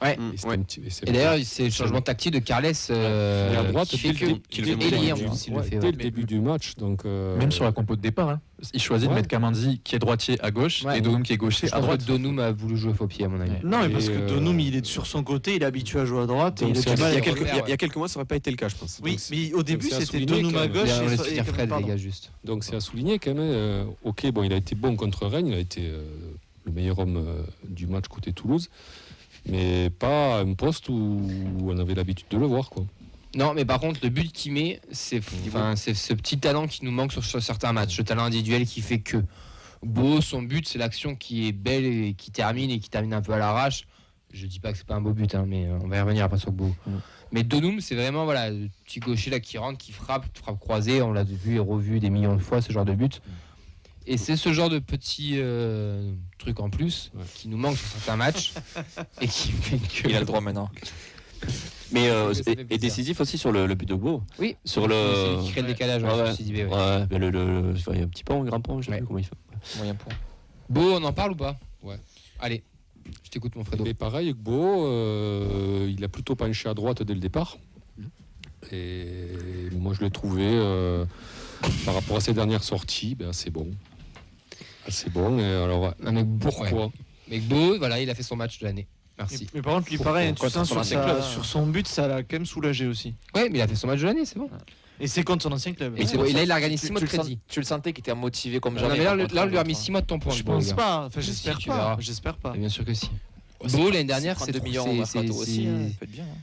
Ouais. Et d'ailleurs, c'est le changement tactique de Carles à droite qui fait dès le début du match. Même sur la compo de départ, il choisit de mettre Kamanzi qui est droitier à gauche et Donoum qui est gaucher à droite. Donoum a voulu jouer faux pied à mon avis. Non, mais parce que Donoum il est sur son côté, il est habitué à jouer à droite. Il y a quelques mois, ça n'aurait pas été le cas, je pense. Oui, mais au début c'était Donoum à gauche et Fred, les gars, juste. Donc c'est à souligner quand même. Ok, bon, il a été bon contre Rennes, il a été le meilleur homme du match côté Toulouse. Mais pas un poste où on avait l'habitude de le voir, quoi. Non, mais par contre, le but qu'il met, c'est ce petit talent qui nous manque sur certains matchs. Le talent individuel qui fait que. Beau, son but, c'est l'action qui est belle et qui termine un peu à l'arrache. Je dis pas que c'est pas un beau but, mais on va y revenir après sur Beau. Mais Donoum, c'est vraiment le petit gaucher là qui rentre, qui frappe croisée. On l'a vu et revu des millions de fois, ce genre de but. Et c'est ce genre de petit truc en plus qui nous manque sur certains matchs et qui fait que... Il a le droit maintenant. Mais et décisif aussi sur le but de Beau. Oui. Sur c'est qui crée le décalage. Il y a un petit pont, un grand pont, je sais plus comment il fait. Moyen pont. Beau, on en parle ou pas? Ouais. Allez, je t'écoute mon Fredo. Mais pareil, Beau, il a plutôt penché à droite dès le départ. Et moi je l'ai trouvé par rapport à ses dernières sorties, assez bon. C'est bon, et alors pourquoi Mais Beau, il a fait son match de l'année. Merci. Mais par contre, lui, pareil, sur son but, ça l'a quand même soulagé aussi. Ouais, mais il a fait son match de l'année, c'est bon. Et c'est contre son ancien club. Et là, il a gagné 6 mois de crédit. Tu le sentais qu'il était motivé comme jamais. Mais là, on lui a mis 6 mois de ton point. Je pense pas. Enfin, j'espère pas. Bien sûr que si. Beau, l'année dernière, c'est 2 millions aussi.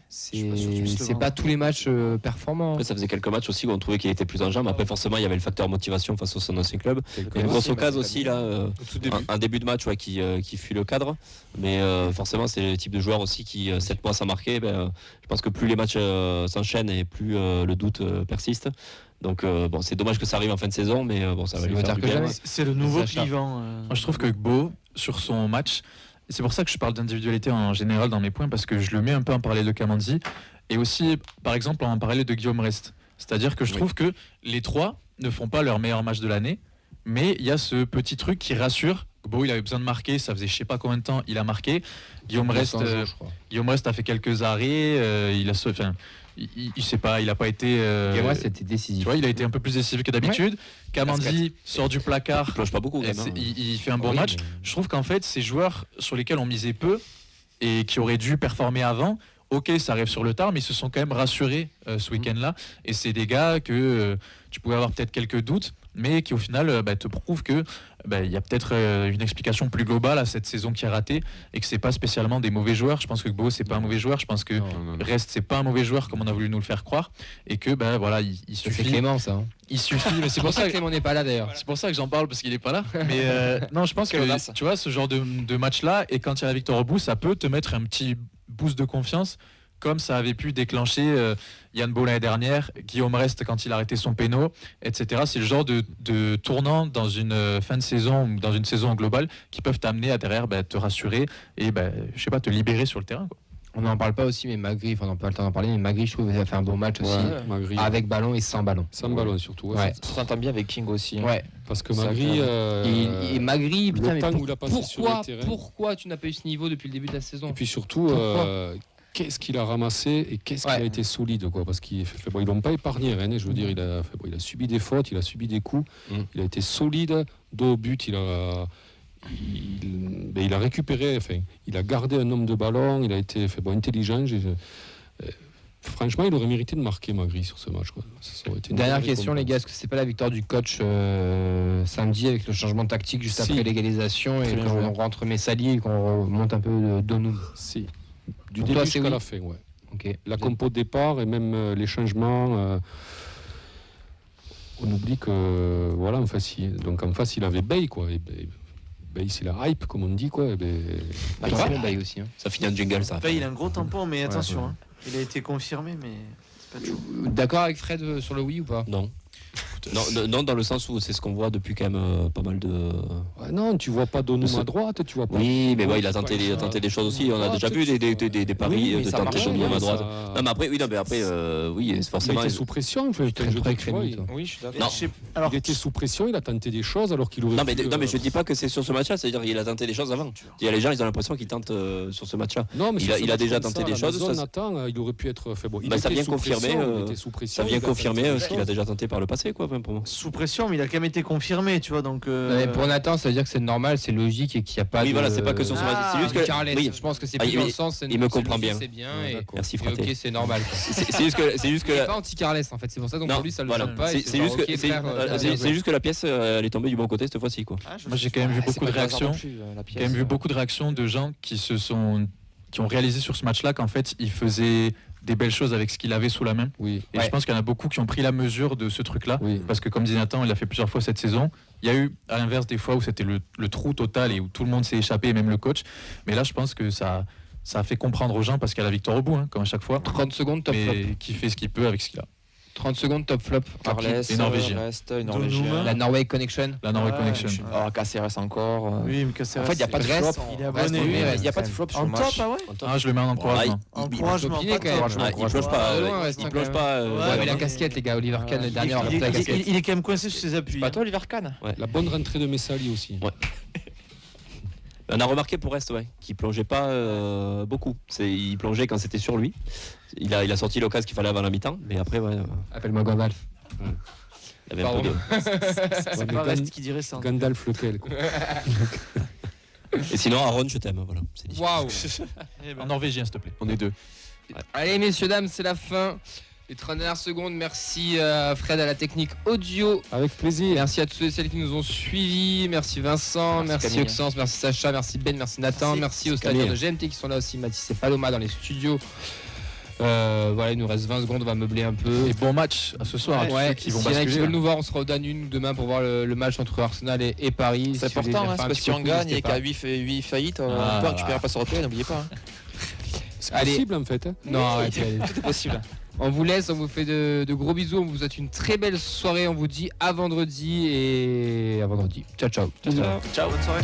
C'est pas tous les matchs performants. Après, ça faisait quelques matchs aussi où on trouvait qu'il était plus en jambes. Après, forcément, il y avait le facteur motivation face à son ancien club. Il y a une grosse occasion aussi, là, un début de match qui fuit le cadre. Mais forcément, c'est le type de joueur aussi qui, 7 mois sans marquer. Je pense que plus les matchs s'enchaînent et plus le doute persiste. Donc c'est dommage que ça arrive en fin de saison, mais ça va lui faire du bien. C'est le nouveau clivant. Moi, je trouve que Beau, sur son match, c'est pour ça que je parle d'individualité en général dans mes points, parce que je le mets un peu en parallèle de Kamanzi et aussi, par exemple, en parallèle de Guillaume Rest. C'est-à-dire que je trouve que les trois ne font pas leur meilleur match de l'année, mais il y a ce petit truc qui rassure. Beau, il avait besoin de marquer, ça faisait je sais pas combien de temps, il a marqué. Guillaume Rest a fait quelques arrêts, il sait pas, il a pas été. Guillaume Rest était décisif. Tu vois, il a été un peu plus décisif que d'habitude. Kamandi sort du placard. Il plonge pas beaucoup. Il fait un bon match. Je trouve qu'en fait, ces joueurs sur lesquels on misait peu et qui auraient dû performer avant. Ok, ça arrive sur le tard, mais ils se sont quand même rassurés ce week-end-là. Et c'est des gars que tu pouvais avoir peut-être quelques doutes, mais qui au final te prouvent que il y a peut-être une explication plus globale à cette saison qui a raté et que c'est pas spécialement des mauvais joueurs. Je pense que Gbo c'est pas un mauvais joueur. Je pense que Rest c'est pas un mauvais joueur comme on a voulu nous le faire croire et que il suffit. C'est Clément ça. Hein. Il suffit. Mais c'est pour ça que Clément n'est pas là d'ailleurs. C'est pour ça que j'en parle parce qu'il est pas là. Mais non, je pense que tu vois ce genre de match là et quand il y a la victoire au bout, ça peut te mettre un petit boost de confiance. Comme ça avait pu déclencher Yann Beau l'année dernière, Guillaume Rest quand il a arrêté son péno, etc. C'est le genre de tournant dans une fin de saison ou dans une saison globale qui peuvent t'amener à derrière te rassurer et je sais pas, te libérer sur le terrain, quoi. On n'en parle pas aussi, mais Magri, on n'a pas le temps d'en parler, mais Magri, je trouve qu'il a fait un bon match aussi, avec ballon et sans ballon. Sans ballon surtout. Ouais. Ça s'entend bien avec King aussi. Hein. Ouais. Parce que Magri, et Magri, putain, mais pourquoi tu n'as pas eu ce niveau depuis le début de la saison? Et puis surtout, qu'est-ce qu'il a ramassé et qu'est-ce qu'il a été solide, quoi, parce qu'ils l'ont pas épargné, Rennes. Je veux dire, il a subi des fautes, il a subi des coups, il a été solide, dos au but, il a récupéré, il a gardé un homme de ballon, il a été intelligent. Franchement, il aurait mérité de marquer Magri sur ce match, quoi. Dernière question, les gars, est-ce que c'est pas la victoire du coach samedi avec le changement tactique juste après l'égalisation et qu'on rentre Messali et qu'on remonte un peu Donoum? Si. Du début jusqu'à la fin, ouais. Okay. La compo de départ et même les changements. On oublie que en face il avait Bay, quoi. Bay c'est la hype comme on dit, quoi. Bay aussi. Hein. Ça finit en jingle, ça. Bay il a un gros tampon, mais attention, hein. Il a été confirmé, mais c'est pas tout. D'accord avec Fred sur le oui ou pas? Non. Non, dans le sens où c'est ce qu'on voit depuis quand même pas mal de. Ouais, non, tu vois pas Donoum à droite, tu vois pas. Oui, mais il a tenté des choses aussi. On a déjà vu des paris de tenter Donoum à droite. Non, mais après, c'est forcément. Il était sous pression, Oui, je suis d'accord. Il était sous pression, il a tenté des choses alors qu'il aurait. Non, mais je dis pas que c'est sur ce match-là, c'est-à-dire qu'il a tenté des choses avant. Il y a les gens, ils ont l'impression qu'il tente sur ce match-là. Non, mais il a déjà tenté des choses. Il aurait pu être fait. Ça vient confirmer. Ça vient confirmer ce qu'il a déjà tenté par le passé, quoi. Pour moi. Sous pression, mais il a quand même été confirmé, tu vois. Donc pour Nathan, ça veut dire que c'est normal, c'est logique et qu'il n'y a pas. Oui, voilà, c'est pas que sur ce match. C'est juste que. Je pense que c'est plus dans le sens. Il me comprend bien. C'est bien. Merci, Fraté. Ok, c'est normal. C'est juste que. Il n'est pas anti-Carles en fait. C'est pour ça donc pour lui ça le choque pas. C'est juste que la pièce elle est tombée du bon côté cette fois-ci, quoi. Moi j'ai quand même vu beaucoup de réactions. J'ai quand même vu beaucoup de réactions de gens qui ont réalisé sur ce match-là qu'en fait il faisait des belles choses avec ce qu'il avait sous la main. Oui. Et je pense qu'il y en a beaucoup qui ont pris la mesure de ce truc-là. Oui. Parce que comme disait Nathan, il l'a fait plusieurs fois cette saison. Il y a eu à l'inverse des fois où c'était le trou total et où tout le monde s'est échappé, même le coach. Mais là je pense que ça a fait comprendre aux gens parce qu'il y a la victoire au bout, comme à chaque fois. 30 secondes top flop. Mais qui fait ce qu'il peut avec ce qu'il a. 30 secondes top flop. Carles, Rest, Norvégien. La Norway Connection. La Norway Connection. Caceres encore. Oui, mais Caceres. En fait, il n'y a pas de flop. Il est abonné. Il n'y a pas de flop sur le match. En top, ah ouais. Ah, je le mets en encouragement. Encouragement, il plonge pas. Il plonge pas. Ouais, mais la casquette, les gars, Oliver Kahn, dernière. Il est quand même coincé sur ses appuis. Pas toi, Oliver Kahn. La bonne rentrée de Messali aussi. On a remarqué pour Rest, qu'il plongeait pas beaucoup. Il plongeait quand c'était sur lui. Il a sorti l'occasion qu'il fallait avant la mi-temps, mais après, Appelle-moi Gandalf. Il y avait un peu de. C'est pas Rest qui dirait ça. Gandalf lequel, quoi. Et sinon, Aaron, je t'aime. Voilà. Waouh. En norvégien, s'il te plaît. On est deux. Allez, messieurs, dames, c'est la fin. Les 30 dernières secondes, merci à Fred à la technique audio. Avec plaisir. Merci à tous ceux et celles qui nous ont suivis. Merci Vincent, merci Oxens, merci Sacha, merci Ben, merci Nathan, merci aux stagiaires de GMT qui sont là aussi, Mathis et Paloma dans les studios. Il nous reste 20 secondes, on va meubler un peu. Et bon match à ce soir. Ouais, qui vont s'il y en a qui basculer. veulent nous voir, on sera au Danune demain pour voir le match entre Arsenal et Paris. C'est important, parce que si on gagne et qu'il y a 8 faillites, tu récupères pas sur européen, n'oubliez pas. C'est possible en fait. Non, tout est possible. On vous laisse, on vous fait de gros bisous, on vous souhaite une très belle soirée, on vous dit à vendredi et à vendredi. Ciao. Ciao, bonne soirée.